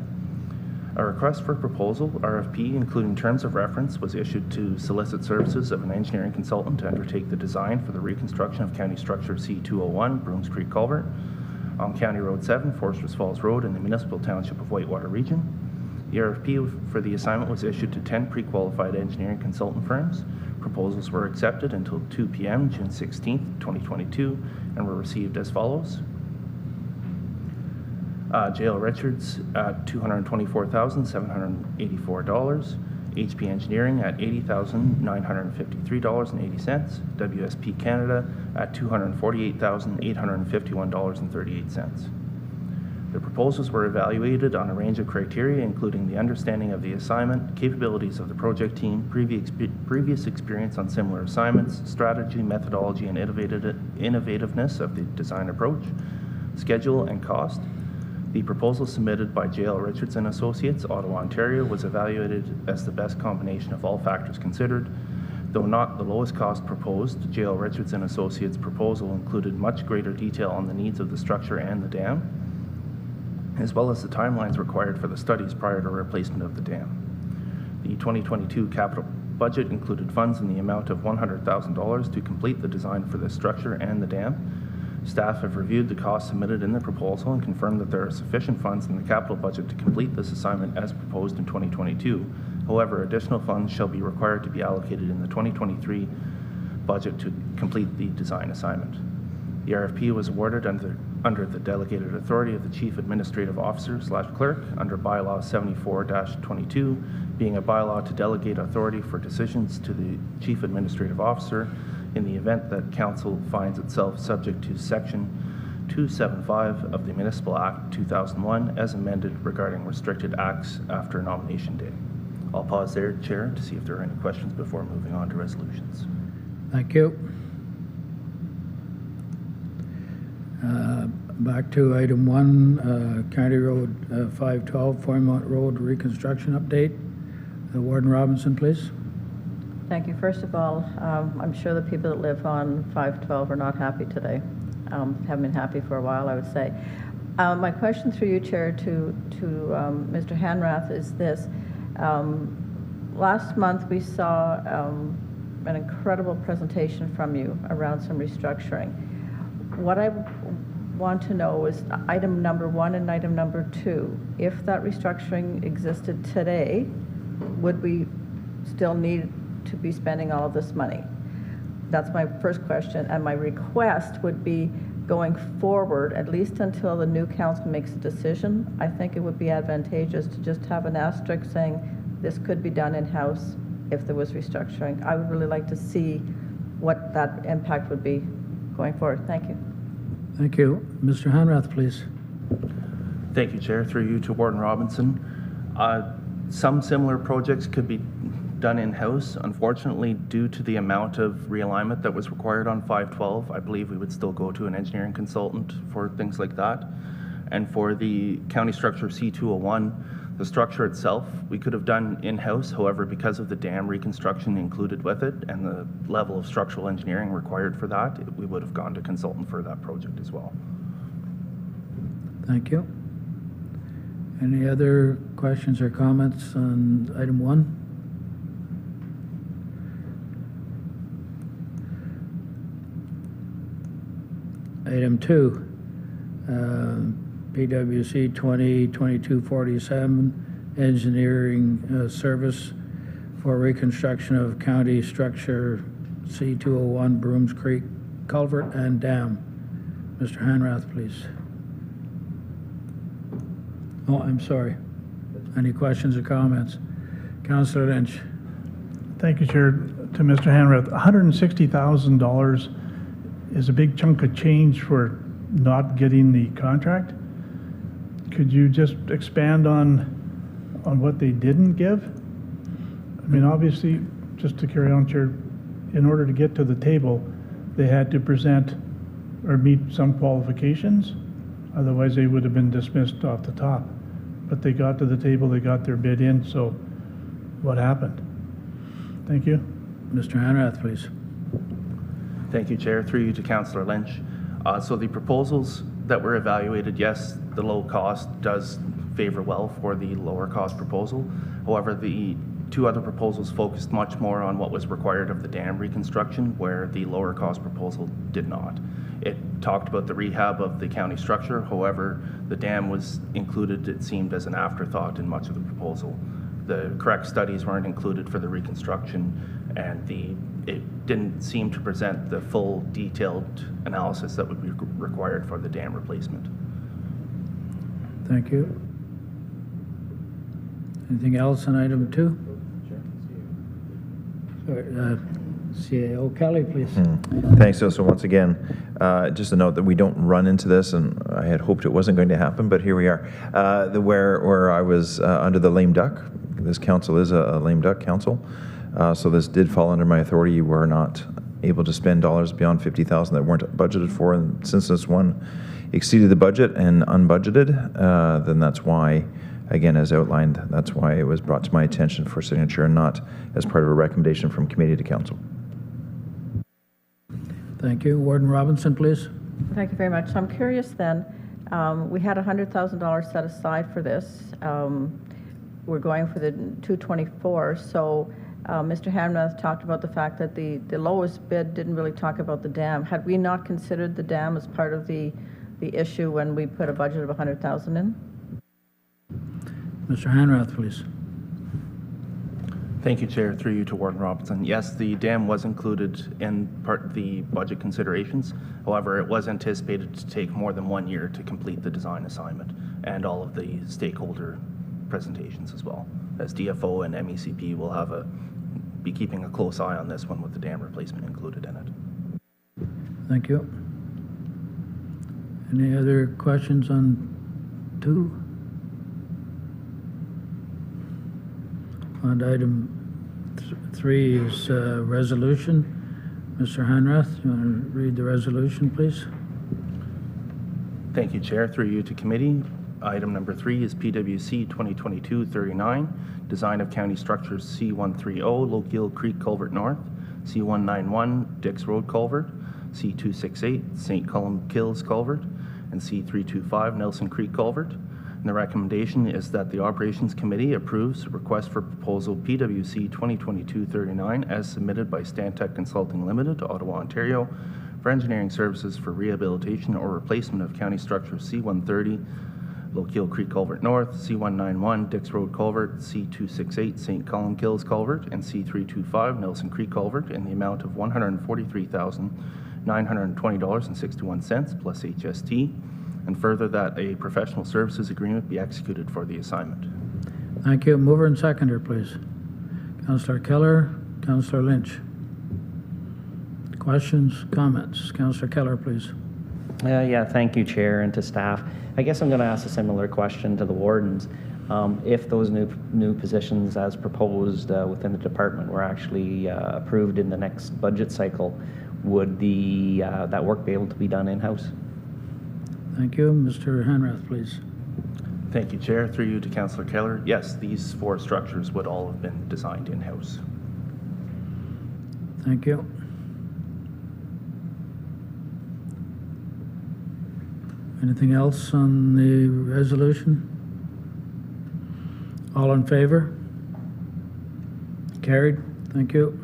S5: A request for proposal, RFP, including terms of reference, was issued to solicit services of an engineering consultant to undertake the design for the reconstruction of County Structure C201, Brooms Creek Culvert, on County Road 7, Foresters Falls Road in the Municipal Township of Whitewater Region. The RFP for the assignment was issued to 10 pre-qualified engineering consultant firms. Proposals were accepted until 2 p.m. June 16th, 2022, and were received as follows. J.L. Richards at $224,784, HP Engineering at $80,953.80, WSP Canada at $248,851.38. The proposals were evaluated on a range of criteria, including the understanding of the assignment, capabilities of the project team, previous experience on similar assignments, strategy, methodology, and innovativeness of the design approach, schedule, and cost. The proposal submitted by J.L. Richards and Associates, Ottawa, Ontario, was evaluated as the best combination of all factors considered. Though not the lowest cost proposed, J.L. Richards and Associates' proposal included much greater detail on the needs of the structure and the dam, as well as the timelines required for the studies prior to replacement of the dam. The 2022 capital budget included funds in the amount of $100,000 to complete the design for the structure and the dam. Staff have reviewed the costs submitted in the proposal and confirmed that there are sufficient funds in the capital budget to complete this assignment as proposed in 2022. However, additional funds shall be required to be allocated in the 2023 budget to complete the design assignment. The RFP was awarded under the delegated authority of the Chief Administrative Officer/Clerk under Bylaw 74-22, being a bylaw to delegate authority for decisions to the Chief Administrative Officer in the event that Council finds itself subject to Section 275 of the Municipal Act 2001 as amended regarding restricted acts after nomination day. I'll pause there, Chair, to see if there are any questions before moving on to resolutions.
S1: Thank you. Back to item 1, County Road 512, Foymount Road reconstruction update. Warden Robinson, please.
S9: Thank you. First of all, I'm sure the people that live on 512 are not happy today. Haven't been happy for a while, I would say. My question through you, Chair, to Mr. Hanrath is this. Last month, we saw an incredible presentation from you around some restructuring. What I want to know is item number 1 and item number 2. If that restructuring existed today, would we still need to be spending all of this money? That's my first question. And my request would be, going forward, at least until the new council makes a decision, I think it would be advantageous to just have an asterisk saying this could be done in-house if there was restructuring. I would really like to see what that impact would be going forward. Thank you.
S1: Thank you. Mr. Hanrath, please.
S5: Thank you, Chair. Through you to Warden Robinson. Some similar projects could be done in-house. Unfortunately, due to the amount of realignment that was required on 512, I believe we would still go to an engineering consultant for things like that. And for the county structure C201, the structure itself, we could have done in-house. However, because of the dam reconstruction included with it and the level of structural engineering required for that, we would have gone to consultant for that project as well.
S1: Thank you. Any other questions or comments on item 1? Item 2, PWC 2022-47, engineering service for reconstruction of county structure C201 Brooms Creek culvert and dam. Mr. Hanrath, please. Oh, I'm sorry. Any questions or comments? Councillor Lynch.
S4: Thank you, Chair. To Mr. Hanrath, $160,000 is a big chunk of change for not getting the contract. Could you just expand on what they didn't give? I mean, obviously, just to carry on, Chair, in order to get to the table, they had to present or meet some qualifications. Otherwise, they would have been dismissed off the top. But they got to the table, they got their bid in, so what happened? Thank you.
S1: Mr. Hanrath, please.
S5: Thank you, Chair. Through you to Councillor Lynch. So the proposals that were evaluated, yes, the low cost does favor well for the lower cost proposal. However, the 2 other proposals focused much more on what was required of the dam reconstruction, where the lower cost proposal did not. It talked about the rehab of the county structure. However, the dam was included, it seemed, as an afterthought in much of the proposal. The correct studies weren't included for the reconstruction, and it didn't seem to present the full detailed analysis that would be required for the dam replacement.
S1: Thank you. Anything else on item 2? Sorry, CAO Kelly, please.
S8: Thanks. So once again, just a note that we don't run into this, and I had hoped it wasn't going to happen, but here we are. Where I was under the lame duck. This council is a lame duck council. So this did fall under my authority. You were not able to spend dollars beyond $50,000 that weren't budgeted for, and since this one exceeded the budget and unbudgeted, then that's why, again, as outlined, that's why it was brought to my attention for signature and not as part of a recommendation from committee to council.
S1: Thank you. Warden Robinson, please.
S9: Thank you very much. So I'm curious then, we had $100,000 set aside for this. We're going for the 224. So Mr. Hanrath talked about the fact that the lowest bid didn't really talk about the dam. Had we not considered the dam as part of the issue when we put a budget of $100,000 in?
S1: Mr. Hanrath, please.
S5: Thank you, Chair. Through you to Warden Robinson. Yes, the dam was included in part of the budget considerations. However, it was anticipated to take more than 1 year to complete the design assignment and all of the stakeholder presentations as well, as DFO and MECP will be keeping a close eye on this one with the dam replacement included in it.
S1: Thank you. Any other questions on 2? On item 3 is resolution. Mr. Hanrath, you want to read the resolution, please?
S5: Thank you, Chair. Through you to committee. Item number 3 is PWC 2022-39, design of county structures C130 Lochiel Creek Culvert North, C191 Dix Road Culvert, C268 St. Columb Kills Culvert, and C325 Nelson Creek Culvert. And the recommendation is that the Operations Committee approves request for proposal PWC 2022-39 as submitted by Stantec Consulting Limited, Ottawa, Ontario, for engineering services for rehabilitation or replacement of county structures C130 Lochiel Creek Culvert North, C191 Dix Road Culvert, C268 St. Columkills Culvert, and C325 Nelson Creek Culvert in the amount of $143,920.61 plus HST, and further that a professional services agreement be executed for the assignment.
S1: Thank you. Mover and seconder, please. Councillor Keller, Councillor Lynch. Questions, comments? Councillor Keller, please.
S10: Yeah, thank you, Chair, and to staff. I guess I'm going to ask a similar question to the wardens. If those new positions as proposed within the department were actually approved in the next budget cycle, would that work be able to be done in-house?
S1: Thank you. Mr. Hanrath, please.
S5: Thank you, Chair. Through you to Councillor Keller. Yes, these 4 structures would all have been designed in-house.
S1: Thank you. Anything else on the resolution? All in favor? Carried. Thank you.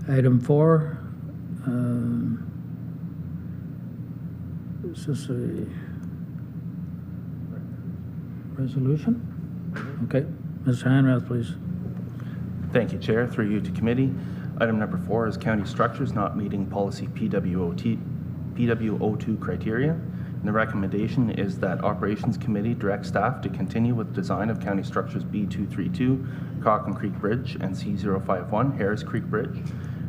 S1: Item 4. Is this a resolution? Okay. Mr. Hanrath, please.
S5: Thank you, Chair. Through you to committee. Item number 4 is county structures not meeting policy PWO2 criteria. And the recommendation is that Operations Committee direct staff to continue with design of county structures B232, Cochrane Creek Bridge, and C051, Harris Creek Bridge.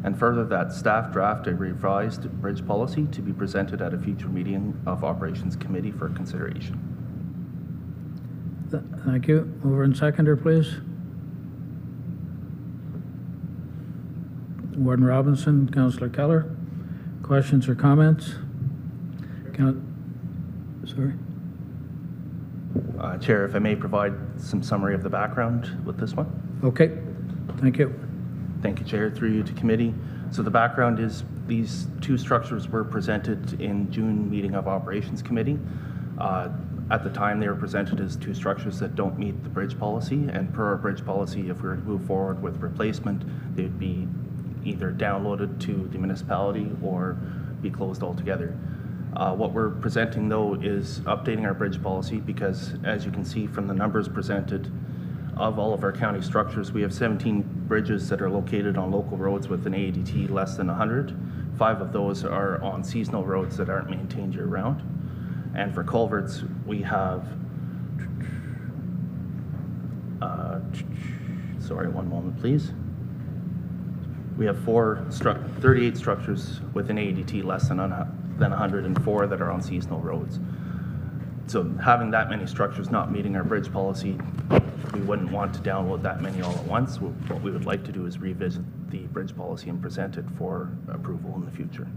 S5: And further that staff draft a revised bridge policy to be presented at a future meeting of Operations Committee for consideration.
S1: Thank you. Mover and seconder, please. Warden Robinson, Councillor Keller. Questions or comments? Sorry.
S5: Chair, if I may provide some summary of the background with this one.
S1: Okay. Thank you.
S5: Thank you, Chair. Through you to committee. So the background is these 2 structures were presented in June meeting of Operations Committee. At the time, they were presented as 2 structures that don't meet the bridge policy, and per our bridge policy, if we were to move forward with replacement, they would be either downloaded to the municipality or be closed altogether. What we're presenting, though, is updating our bridge policy because, as you can see from the numbers presented, of all of our county structures, we have 17 bridges that are located on local roads with an AADT less than 100. 5 of those are on seasonal roads that aren't maintained year-round. And for culverts, we have, sorry, one moment, please. We have 38 structures with an AADT less than 104 that are on seasonal roads. So having that many structures not meeting our bridge policy, we wouldn't want to download that many all at once. What we would like to do is revisit the bridge policy and present it for approval in the future.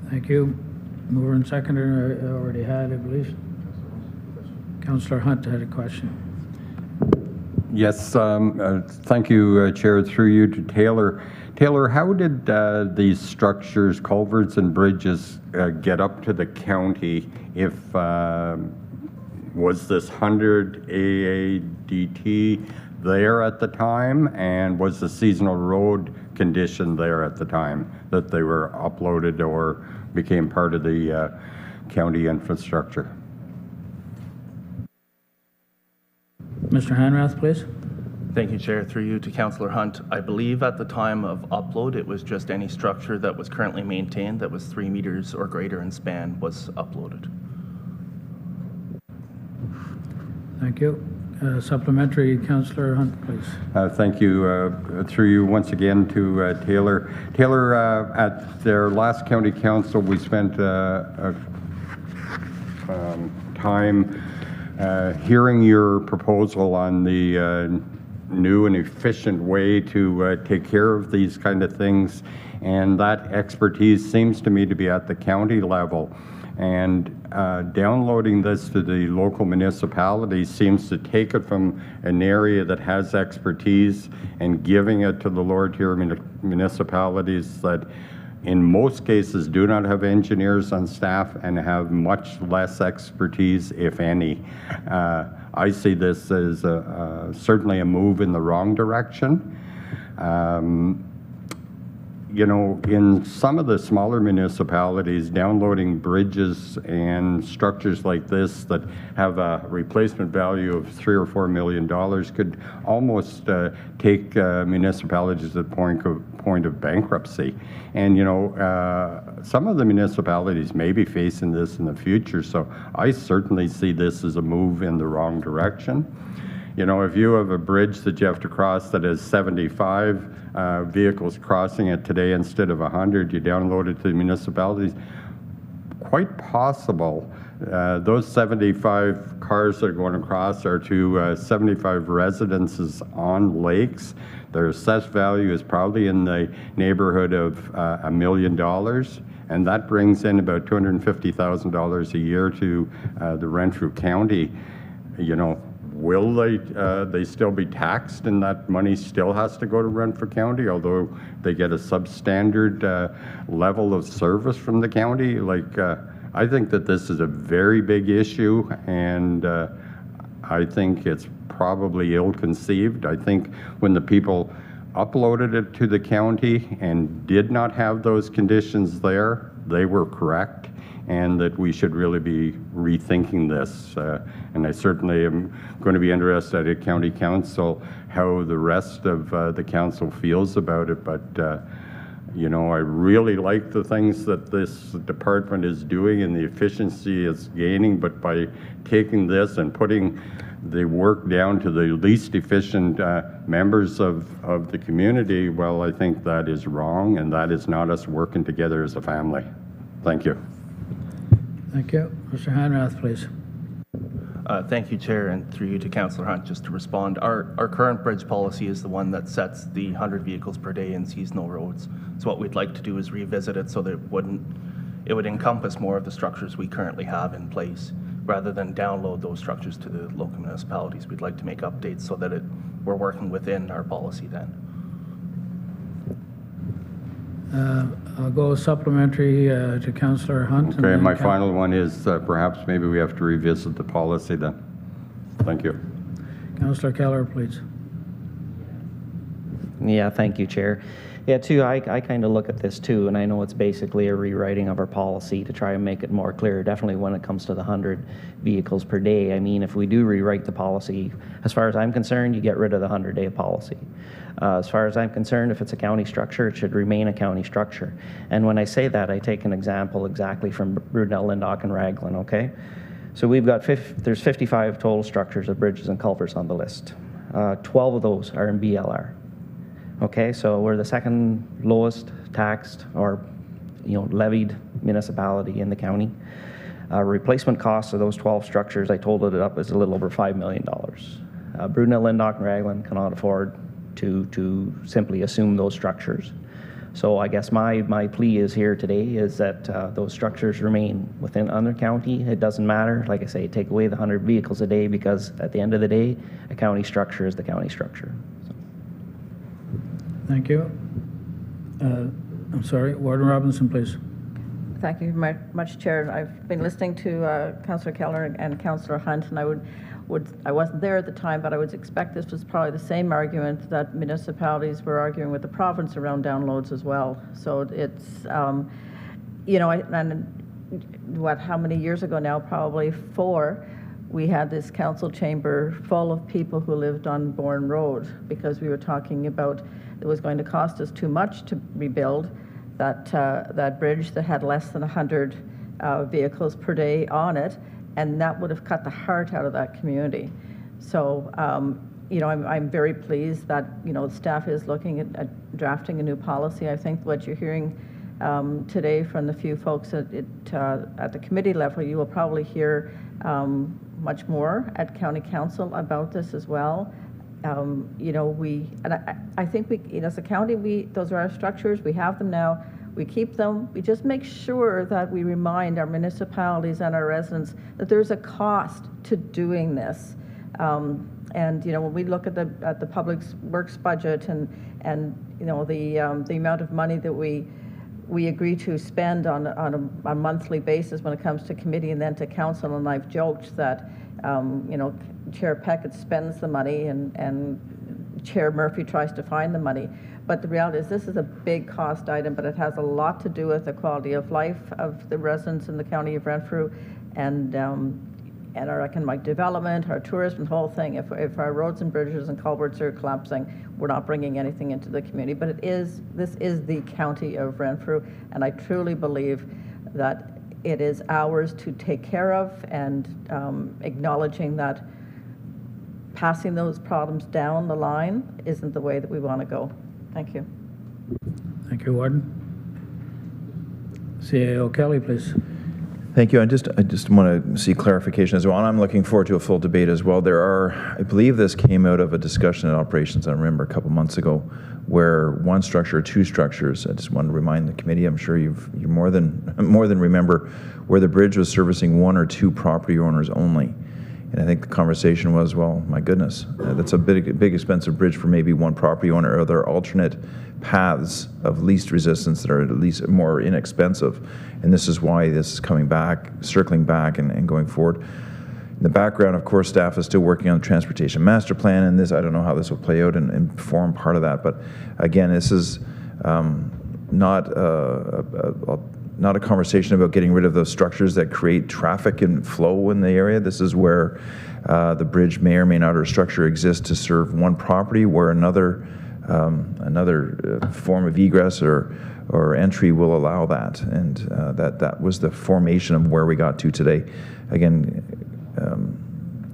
S1: Thank you. Mover and seconder, I already had, I believe. Councillor Hunt had a question.
S7: Yes, thank you, Chair. Through you to Taylor. Taylor, how did these structures, culverts and bridges, get up to the county? If was this 100 AADT there at the time, and was the seasonal road condition there at the time that they were uploaded or became part of the county infrastructure?
S1: Mr. Hanrath, please.
S5: Thank you, Chair. Through you to Councillor Hunt. I believe at the time of upload, it was just any structure that was currently maintained that was 3 meters or greater in span was uploaded.
S1: Thank you. Supplementary, Councillor Hunt, please.
S7: Thank you. Through you once again to Taylor. Taylor, at their last county council, we spent time hearing your proposal on the new and efficient way to take care of these kind of things, and that expertise seems to me to be at the county level. And downloading this to the local municipalities seems to take it from an area that has expertise and giving it to the lower tier municipalities that in most cases do not have engineers on staff and have much less expertise, if any. I see this as certainly a move in the wrong direction. You know, in some of the smaller municipalities, downloading bridges and structures like this that have a replacement value of $3 or $4 million could almost take municipalities to the point of bankruptcy. And you know, some of the municipalities may be facing this in the future, so I certainly see this as a move in the wrong direction. You know, if you have a bridge that you have to cross that has 75 vehicles crossing it today instead of 100, you download it to the municipalities, quite possible those 75 cars that are going across are to 75 residences on lakes. Their assessed value is probably in the neighborhood of $1 million, and that brings in about $250,000 a year to the Renfrew County. You know, will they still be taxed, and that money still has to go to Renfrew County, although they get a substandard level of service from the county? Like, I think that this is a very big issue, and I think it's probably ill-conceived. I think when the people uploaded it to the county and did not have those conditions there, they were correct, and that we should really be rethinking this. And I certainly am going to be interested at County Council how the rest of the council feels about it. But you know, I really like the things that this department is doing and the efficiency it's gaining, but by taking this and putting the work down to the least efficient members of the community, well, I think that is wrong, and that is not us working together as a family. Thank you.
S1: Thank you. Mr. Hanrath, please.
S5: Thank you, Chair, and through you to Councillor Hunt, just to respond. Our current bridge policy is the one that sets the 100 vehicles per day in seasonal roads. So what we'd like to do is revisit it so that it would encompass more of the structures we currently have in place, rather than download those structures to the local municipalities. We'd like to make updates so that we're working within our policy then.
S1: I'll go supplementary to Councillor Hunt.
S7: Okay, my final one is perhaps maybe we have to revisit the policy then. Thank you.
S1: Councillor Keller, please.
S10: Yeah, thank you, Chair. Yeah, too, I kind of look at this too, and I know it's basically a rewriting of our policy to try and make it more clear, definitely when it comes to the 100 vehicles per day. I mean, if we do rewrite the policy, as far as I'm concerned, you get rid of the 100-day policy. As far as I'm concerned, if it's a county structure, it should remain a county structure. And when I say that, I take an example exactly from Brunel, Lindock, and Raglan, okay? So we've got, there's 55 total structures of bridges and culverts on the list. 12 of those are in BLR. Okay, so we're the second lowest taxed or, you know, levied municipality in the county. Replacement costs of those 12 structures, I totaled it up, is a little over $5 million. Brunel, Lindock, and Raglan cannot afford to simply assume those structures. So I guess my plea is here today is that those structures remain within under county. It doesn't matter, like I say, take away the 100 vehicles a day, because at the end of the day, a county structure is the county structure.
S1: Thank you. I'm sorry, Warden Robinson, please.
S9: Thank you very much, Chair. I've been listening to Councillor Keller and Councillor Hunt, and I wasn't there at the time, but I would expect this was probably the same argument that municipalities were arguing with the province around downloads as well. So it's, you know, how many years ago now? Probably 4. We had this council chamber full of people who lived on Bourne Road, because we were talking about it was going to cost us too much to rebuild that bridge that had less than 100 vehicles per day on it, and that would have cut the heart out of that community. So, you know, I'm very pleased that, you know, staff is looking at drafting a new policy. I think what you're hearing today from the few folks at the committee level, you will probably hear much more at County Council about this as well. You know, I think we, you know, as a county, those are our structures. We have them now. we keep them. We just make sure that we remind our municipalities and our residents that there's a cost to doing this. And when we look at the public works budget and the amount of money that we agree to spend on a monthly basis when it comes to committee and then to council, and I've joked that Chair Peckett spends the money and Chair Murphy tries to find the money. But the reality is this is a big cost item, but it has a lot to do with the quality of life of the residents in the county of Renfrew and our economic development, our tourism, the whole thing. If our roads and bridges and culverts are collapsing, we're not bringing anything into the community. But this is the county of Renfrew, and I truly believe that it is ours to take care of, and acknowledging that passing those problems down the line isn't the way that we want to go. Thank you.
S1: Thank you, Warden. CAO Kelly, please.
S8: Thank you. I just want to see clarification as well. And I'm looking forward to a full debate as well. I believe this came out of a discussion at operations, I remember a couple months ago, where one structure or two structures, I just want to remind the committee, I'm sure you more than remember, where the bridge was servicing one or two property owners only. And I think the conversation was, well, my goodness, that's a big expensive bridge for maybe one property owner. Are there alternate paths of least resistance that are at least more inexpensive? And this is why this is coming back, circling back and going forward. In the background, of course, staff is still working on the transportation master plan, and this, I don't know how this will play out and form part of that. But again, this is not a conversation about getting rid of those structures that create traffic and flow in the area. This is where the bridge may or may not, or structure exists to serve one property, where another form of egress or entry will allow that. And that was the formation of where we got to today. Again,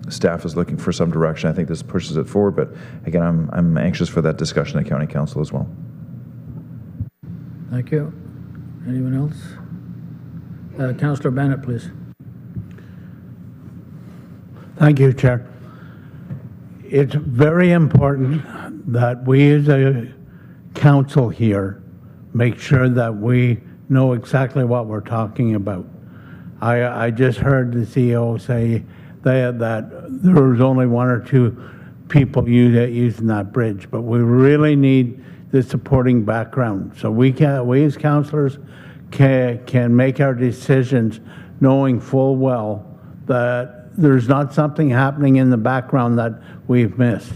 S8: staff is looking for some direction. I think this pushes it forward, but again, I'm anxious for that discussion at County Council as well.
S1: Thank you. Anyone else? Councillor Bennett, please.
S11: Thank you, Chair. It's very important that we as a council here make sure that we know exactly what we're talking about. I just heard the CEO say that there was only one or two people using that bridge, but we really need the supporting background. So we as councillors can make our decisions knowing full well that there's not something happening in the background that we've missed.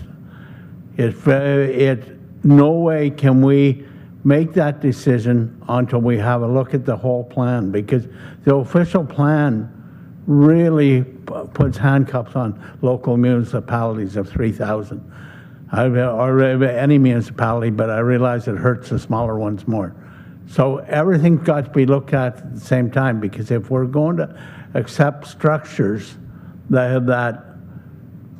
S11: No way can we make that decision until we have a look at the whole plan, because the official plan really puts handcuffs on local municipalities of 3,000. Or any municipality, but I realize it hurts the smaller ones more. So everything's got to be looked at the same time, because if we're going to accept structures that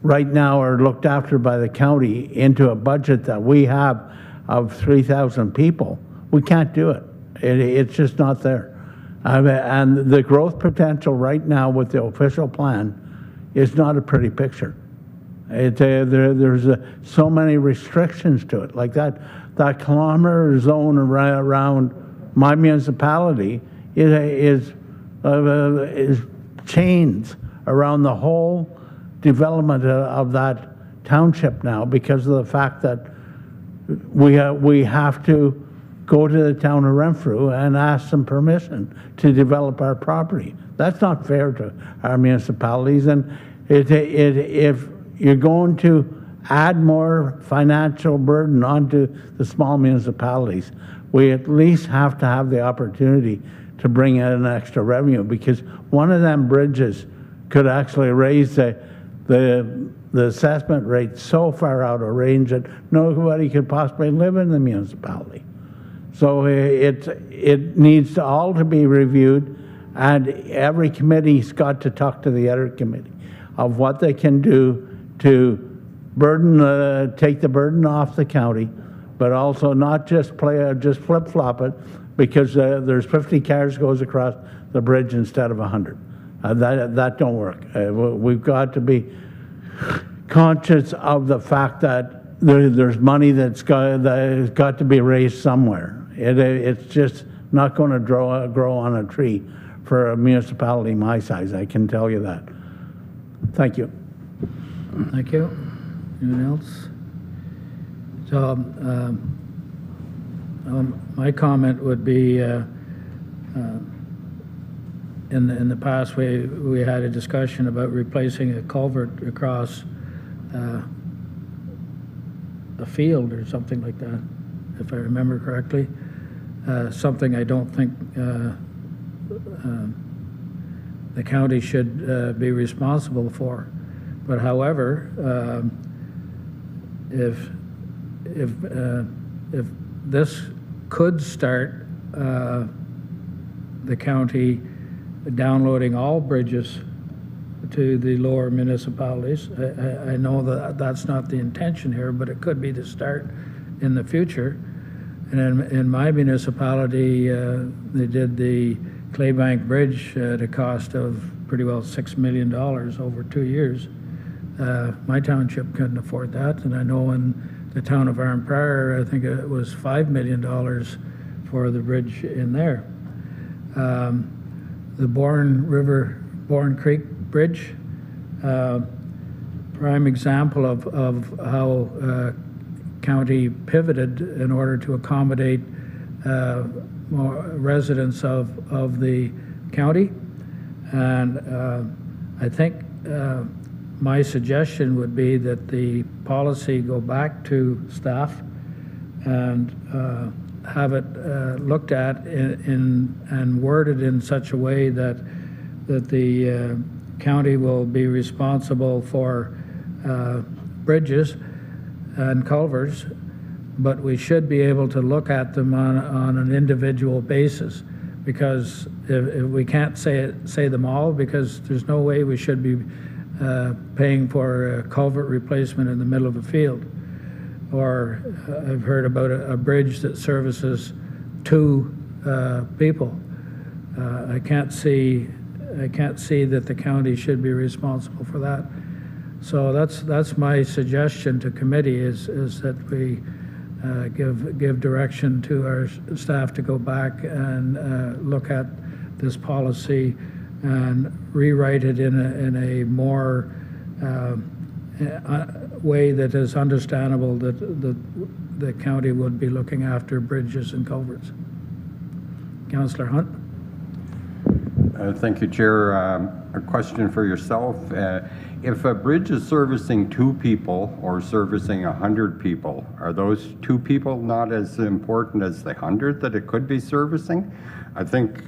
S11: right now are looked after by the county into a budget that we have of 3,000 people, we can't do it. It's just not there. And the growth potential right now with the official plan is not a pretty picture. There's so many restrictions to it, like that kilometer zone around my municipality is chains around the whole development of that township now, because of the fact that we have to go to the town of Renfrew and ask some permission to develop our property. That's not fair to our municipalities, and if you're going to add more financial burden onto the small municipalities, we at least have to have the opportunity to bring in an extra revenue, because one of them bridges could actually raise the assessment rate so far out of range that nobody could possibly live in the municipality. So it needs all to be reviewed, and every committee's got to talk to the other committee of what they can do to take the burden off the county, but also not just flip-flop it, because there's 50 cars goes across the bridge instead of 100. That don't work. We've got to be conscious of the fact that there's money that's got to be raised somewhere. It's just not going to grow on a tree for a municipality my size, I can tell you that. Thank you.
S1: Thank you. Anyone else? So, my comment would be, in the past, we had a discussion about replacing a culvert across a field or something like that, if I remember correctly. Something I don't think the county should be responsible for. But however, if this could start the county downloading all bridges to the lower municipalities, I know that that's not the intention here, but it could be the start in the future. And in my municipality, they did the Claybank Bridge at a cost of pretty well $6 million over 2 years. My township couldn't afford that, and I know in the town of Arnprior, I think it was $5 million for the bridge in there. The Bourne Creek Bridge, prime example of how county pivoted in order to accommodate more residents of the county. And I think my suggestion would be that the policy go back to staff and have it looked at and worded in such a way that the county will be responsible for bridges and culverts, but we should be able to look at them on an individual basis, because if we can't say them all, because there's no way we should be paying for a culvert replacement in the middle of a field. Or I've heard about a bridge that services 2 people. I can't see that the county should be responsible for that. So that's my suggestion to committee is that we give direction to our staff to go back and look at this policy and rewrite it in a more way that is understandable, that the county would be looking after bridges and culverts. Councillor Hunt.
S7: Thank you, Chair. A question for yourself. If a bridge is servicing 2 people or servicing 100 people, are those 2 people not as important as the 100 that it could be servicing? I think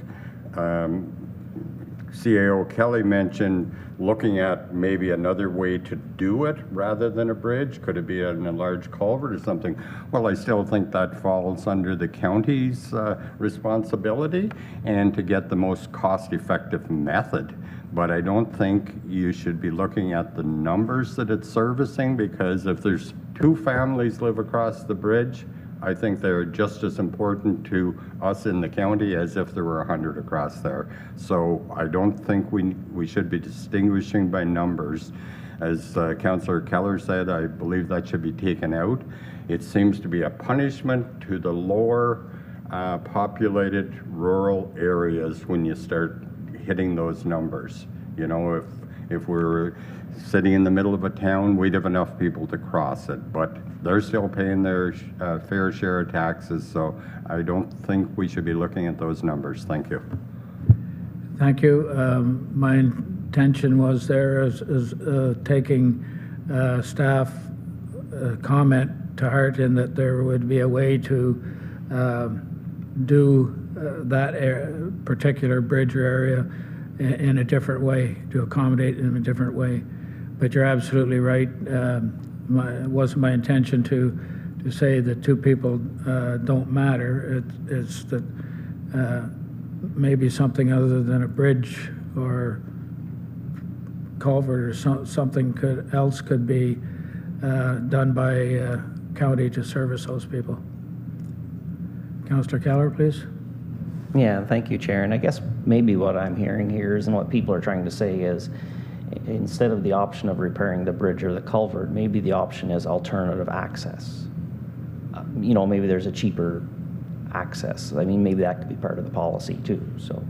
S7: CAO Kelly mentioned looking at maybe another way to do it rather than a bridge. Could it be a large culvert or something? Well, I still think that falls under the county's responsibility and to get the most cost-effective method. But I don't think you should be looking at the numbers that it's servicing, because if there's 2 families live across the bridge, I think they're just as important to us in the county as if there were 100 across there. So I don't think we should be distinguishing by numbers. As Councillor Keller said, I believe that should be taken out. It seems to be a punishment to the lower populated rural areas when you start hitting those numbers. You know, if we're sitting in the middle of a town, we'd have enough people to cross it, but they're still paying their fair share of taxes, so I don't think we should be looking at those numbers. Thank you.
S1: Thank you. My intention was there is taking staff comment to heart, in that there would be a way to do that particular bridge or area in a different way, to accommodate in a different way. But you're absolutely right. It wasn't my intention to say that 2 people don't matter. It's that maybe something other than a bridge or culvert or something else could be done by county to service those people. Councillor Keller, please.
S10: Yeah, thank you, Chair. And I guess maybe what I'm hearing here is, and what people are trying to say is, instead of the option of repairing the bridge or the culvert, maybe the option is alternative access. You know, maybe there's a cheaper access. I mean, maybe that could be part of the policy too, so.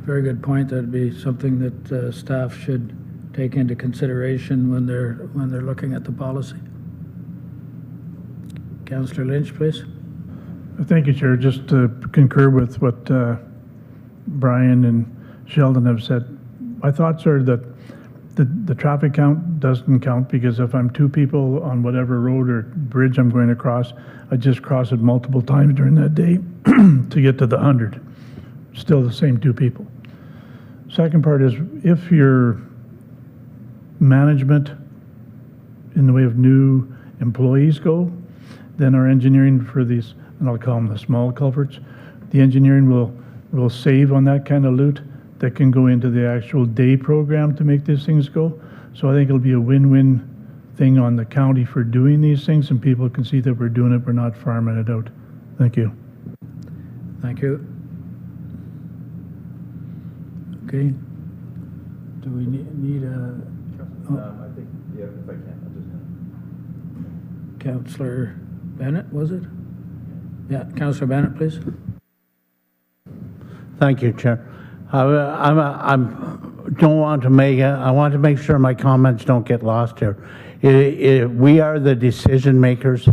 S1: Very good point. That'd be something that staff should take into consideration when they're looking at the policy. Councillor Lynch, please.
S4: Thank you, Chair. Just to concur with what Brian and Sheldon have said, my thoughts are that the traffic count doesn't count, because if I'm two people on whatever road or bridge I'm going to cross, I just cross it multiple times during that day to get to the 100. Still the same two people. Second part is, if your management in the way of new employees go, then our engineering for these, and I'll call them the small culverts, the engineering will save on that kind of loot that can go into the actual day program to make these things go. So I think it'll be a win-win thing on the county for doing these things, and people can see that we're doing it, we're not farming it out. Thank you.
S1: Thank you. Okay. Do we need a...
S8: I think, yeah, if I can, I'll just...
S1: Councillor Bennett, was it? Yeah, Councillor Bennett, please.
S11: Thank you, Chair. I want to make sure my comments don't get lost here. We are the decision makers,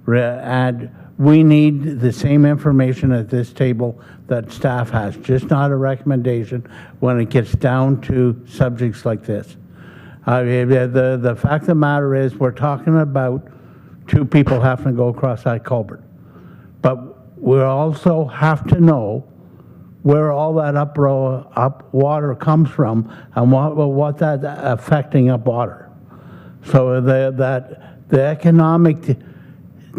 S11: and we need the same information at this table that staff has, just not a recommendation when it gets down to subjects like this. The fact of the matter is, we're talking about two people having to go across that culvert. But we also have to know where all that up water comes from and what that's affecting up water. So the economic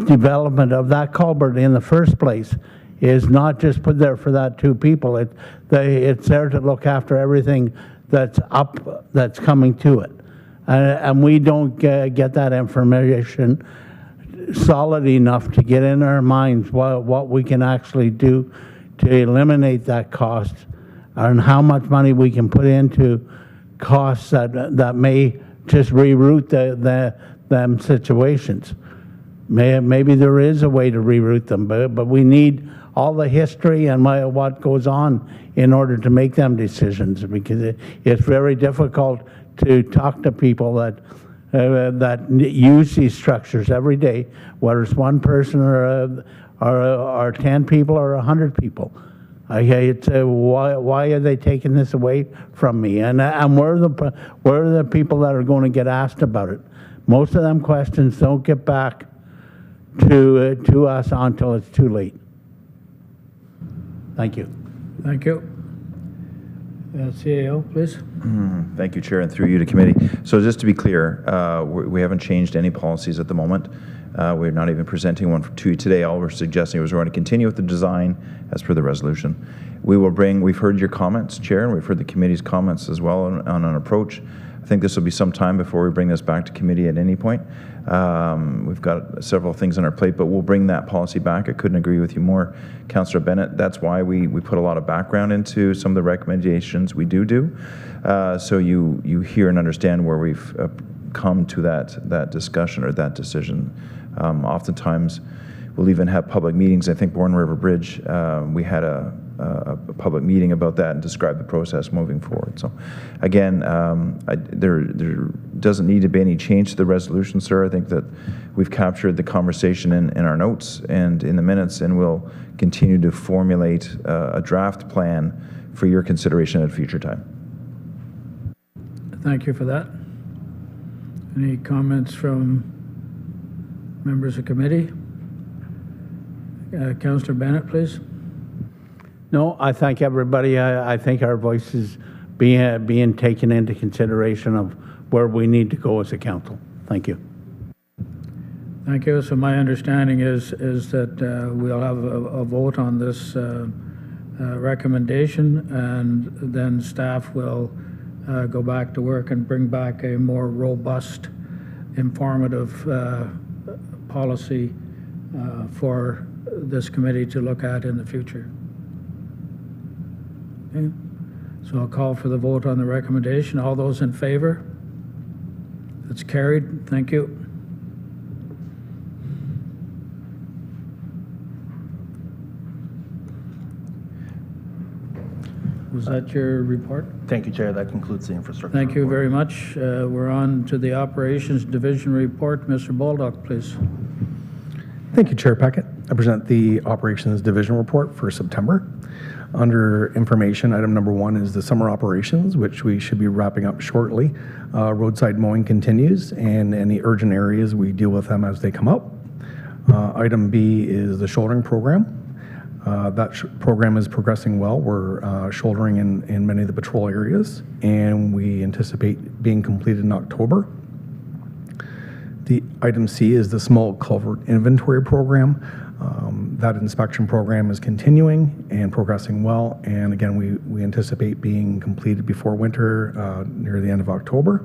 S11: development of that culvert in the first place is not just put there for that two people. It's there to look after everything that's coming to it. And we don't get that information solid enough to get in our minds what we can actually do to eliminate that cost, and how much money we can put into costs that may just reroute them situations. Maybe there is a way to reroute them, but we need all the history and what goes on in order to make them decisions, because it's very difficult to talk to people that use these structures every day, whether it's one person or 10 people or 100 people. It's why are they taking this away from me? And where are the people that are going to get asked about it? Most of them questions don't get back to us until it's too late. Thank you.
S1: Thank you. CAO, please.
S8: Thank you, Chair, and through you to committee. So just to be clear, we haven't changed any policies at the moment. We're not even presenting one to you today. All we're suggesting is we're going to continue with the design as per the resolution. We've heard your comments, Chair, and we've heard the committee's comments as well on an approach. I think this will be some time before we bring this back to committee at any point. We've got several things on our plate, but we'll bring that policy back. I couldn't agree with you more, Councillor Bennett. That's why we put a lot of background into some of the recommendations we do. So you hear and understand where we've come to that discussion or that decision. Oftentimes, we'll even have public meetings. I think Bourne River Bridge, we had a public meeting about that and described the process moving forward. So again, there doesn't need to be any change to the resolution, sir. I think that we've captured the conversation in our notes and in the minutes, and we'll continue to formulate a draft plan for your consideration at a future time.
S1: Thank you for that. Any comments from members of committee? Councillor Bennett, please.
S11: No, I thank everybody. I think our voice is being taken into consideration of where we need to go as a council. Thank you.
S1: Thank you. So my understanding is that we'll have a vote on this recommendation, and then staff will go back to work and bring back a more robust, informative policy for this committee to look at in the future. Okay. So I'll call for the vote on the recommendation. All those in favor? That's carried. Thank you. Was that your report?
S5: Thank you, Chair. That concludes the infrastructure
S1: Thank you
S5: report.
S1: very much. We're on to the Operations Division report. Mr. Baldock, please.
S6: Thank you, Chair Peckett. I present the Operations Division report for September. Under information, item number 1 is the summer operations, which we should be wrapping up shortly. Roadside mowing continues, and any urgent areas, we deal with them as they come up. Item B is the shouldering program. That program is progressing well. We're shouldering in many of the patrol areas, and we anticipate being completed in October. The item C is the small culvert inventory program. That inspection program is continuing and progressing well, and again, we anticipate being completed before winter, near the end of October.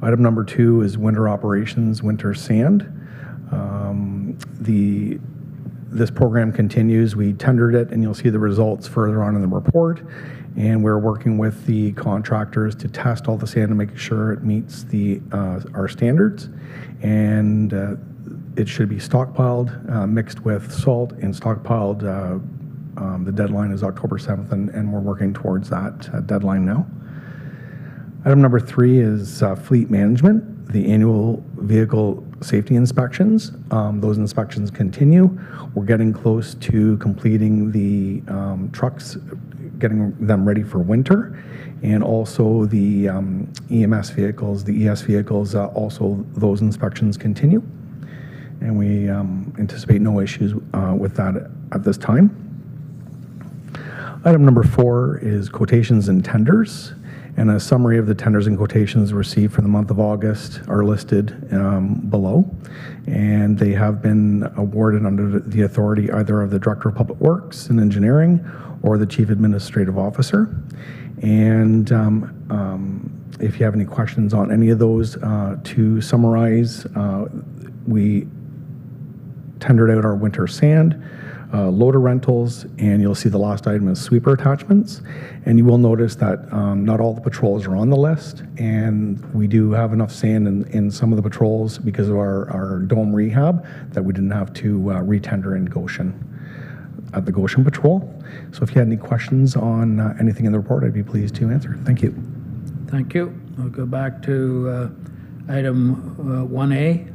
S6: Item number 2 is winter operations, winter sand. This program continues. We tendered it, and you'll see the results further on in the report. And we're working with the contractors to test all the sand to make sure it meets our standards. And it should be stockpiled, mixed with salt, and stockpiled. The deadline is October 7th, and we're working towards that deadline now. Item number 3 is fleet management, the annual vehicle safety inspections. Those inspections continue. We're getting close to completing the trucks, getting them ready for winter, and also the EMS vehicles, the ES vehicles, also those inspections continue. And we anticipate no issues with that at this time. Item number 4 is quotations and tenders. And a summary of the tenders and quotations received for the month of August are listed below. And they have been awarded under the authority either of the Director of Public Works and Engineering or the Chief Administrative Officer. And if you have any questions on any of those, to summarize, we tendered out our winter sand, loader rentals, and you'll see the last item is sweeper attachments. And you will notice that not all the patrols are on the list, and we do have enough sand in some of the patrols because of our dome rehab that we didn't have to retender in Goshen, at the Goshen Patrol. So if you had any questions on anything in the report, I'd be pleased to answer. Thank you.
S1: Thank you. We'll go back to item 1A.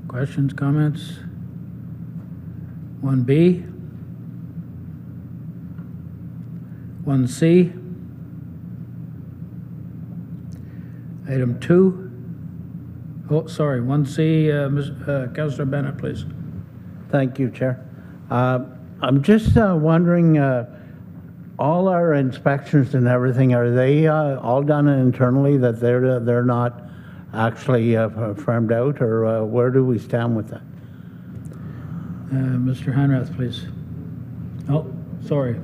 S1: Questions, comments? 1B, 1C, item 2. Oh, sorry, 1C, Councillor Bennett, please.
S11: Thank you, Chair. I'm just wondering, all our inspections and everything, are they all done internally, that they're not actually firmed out, or where do we stand with that?
S1: Mr. Hanrath, please. Oh, sorry.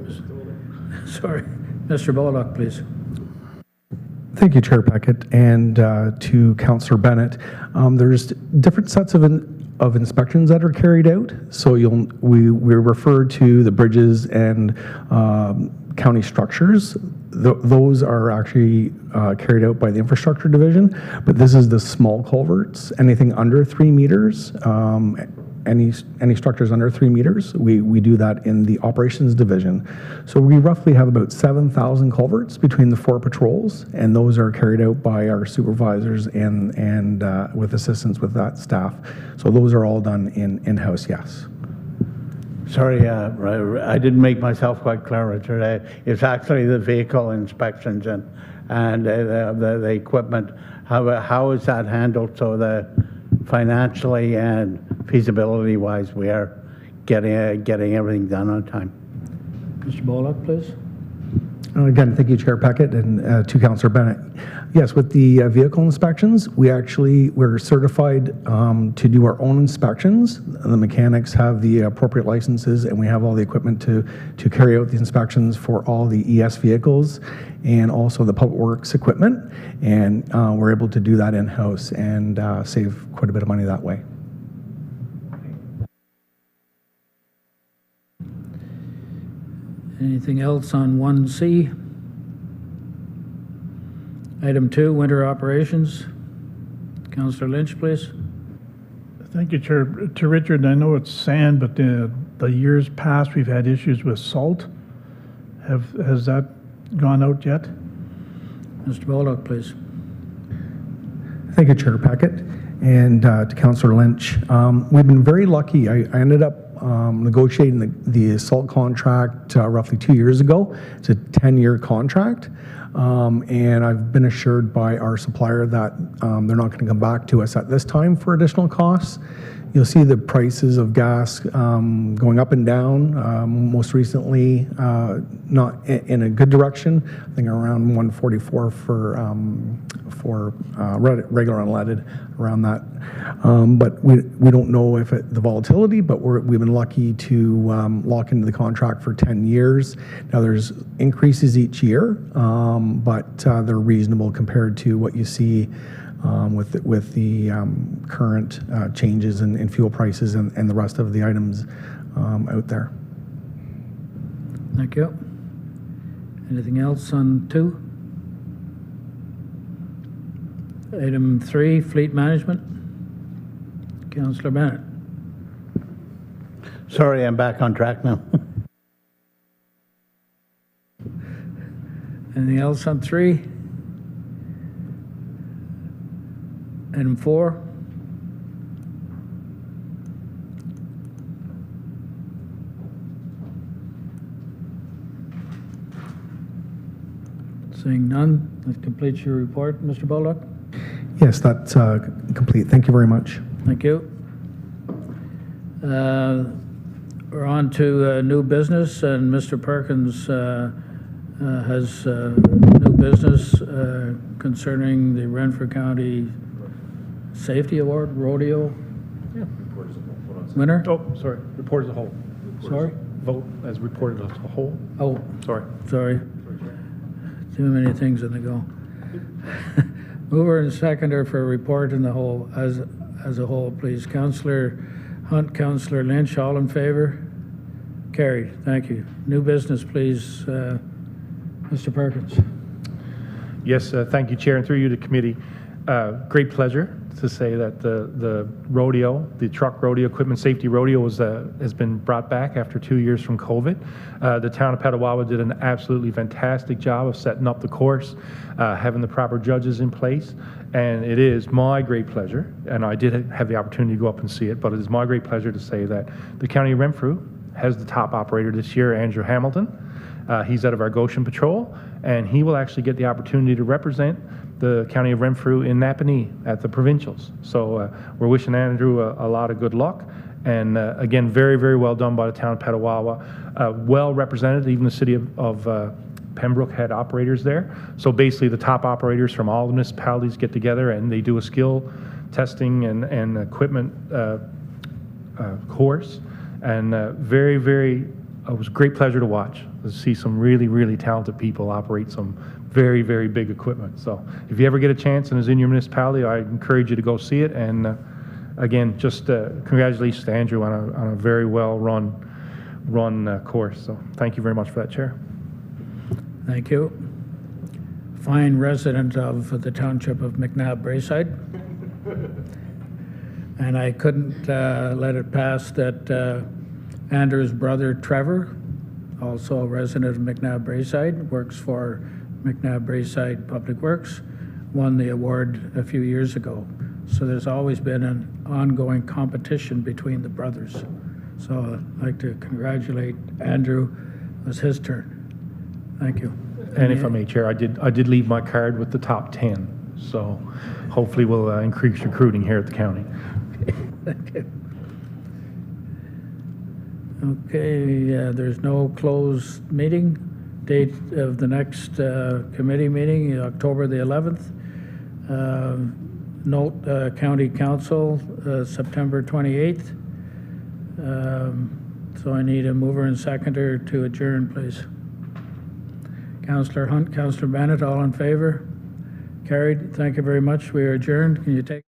S1: Sorry. Mr. Baldock, please.
S6: Thank you, Chair Peckett, and to Councillor Bennett. There's different sets of inspections that are carried out. So we refer to the bridges and county structures. Those are actually carried out by the Infrastructure Division, but this is the small culverts, anything under 3 meters. Any structures under 3 meters, we do that in the Operations Division. So we roughly have about 7,000 culverts between the 4 patrols, and those are carried out by our supervisors and with assistance with that staff. So those are all done in-house, yes.
S11: Sorry, I didn't make myself quite clear, Richard. It's actually the vehicle inspections and the equipment. How is that handled so that financially and feasibility-wise we are getting everything done on time?
S1: Mr. Baldock, please.
S6: Again, thank you, Chair Peckett, and to Councillor Bennett. Yes, with the vehicle inspections, we're certified to do our own inspections. The mechanics have the appropriate licenses, and we have all the equipment to carry out the inspections for all the ES vehicles and also the Public Works equipment. And we're able to do that in-house and save quite a bit of money that way.
S1: Anything else on 1C? Item 2, winter operations. Councillor Lynch, please.
S4: Thank you, Chair. To Richard, I know it's sand, but the years past we've had issues with salt. Has that gone out yet?
S1: Mr. Bullock, please.
S6: Thank you, Chair Packett, and to Councillor Lynch. We've been very lucky. I ended up negotiating the assault contract roughly 2 years ago. It's a 10-year contract, and I've been assured by our supplier that they're not going to come back to us at this time for additional costs. You'll see the prices of gas going up and down. Most recently, not in a good direction. I think around 144 for regular unleaded, around that. But we don't know if the volatility, but we've been lucky to lock into the contract for 10 years. Now there's increases each year, but they're reasonable compared to what you see with the current changes in fuel prices and the rest of the items out there.
S1: Thank you. Anything else on 2? Item 3, fleet management. Councillor Bennett.
S11: Sorry, I'm back on track now.
S1: Anything else on 3? Item 4. Seeing none, that completes your report, Mr. Bullock.
S6: Yes, that's complete. Thank you very much.
S1: Thank you. We're on to new business, and Mr. Perkins has new business concerning the Renfrew County Safety Award Rodeo winner.
S3: Oh, sorry, report as a whole.
S1: Sorry?
S3: Vote as reported as a whole.
S1: Oh,
S3: Sorry.
S1: too many things in the go. Mover and seconder for report in the whole as a whole, please. Councillor Hunt, Councillor Lynch, all in favor? Carried. Thank you. New business, please, Mr. Perkins.
S3: Yes, thank you, Chair, and through you to committee. Great pleasure to say that the rodeo, the truck rodeo, equipment safety rodeo has been brought back after 2 years from COVID. The town of Petawawa did an absolutely fantastic job of setting up the course, having the proper judges in place, and it is my great pleasure, and I did have the opportunity to go up and see it, but it is my great pleasure to say that the County of Renfrew has the top operator this year, Andrew Hamilton. He's out of our Goshen Patrol, and he will actually get the opportunity to represent the County of Renfrew in Napanee at the provincials. So we're wishing Andrew a lot of good luck. And again, very, very well done by the town of Petawawa. Well represented, even the city of Pembroke had operators there. So basically the top operators from all the municipalities get together and they do a skill testing and equipment course. And very, very, it was a great pleasure to watch, to see some really, really talented people operate some very, very big equipment. So if you ever get a chance and is in your municipality, I encourage you to go see it. And again, just congratulations to Andrew on a very well run course. So thank you very much for that, Chair.
S1: Thank you. Fine resident of the township of McNabb-Braeside. And I couldn't let it pass that Andrew's brother Trevor, also a resident of McNabb-Braeside, works for McNabb-Braeside Public Works, won the award a few years ago. So there's always been an ongoing competition between the brothers. So I'd like to congratulate Andrew. It was his turn. Thank you.
S3: And if I may, Chair, I did leave my card with the top 10. So hopefully we'll increase recruiting here at the county.
S1: Thank you. Okay, there's no closed meeting. Date of the next committee meeting, October the 11th. Note County Council, September 28th. So I need a mover and seconder to adjourn, please. Councillor Hunt, Councillor Bennett, all in favor? Carried. Thank you very much. We are adjourned. Can you take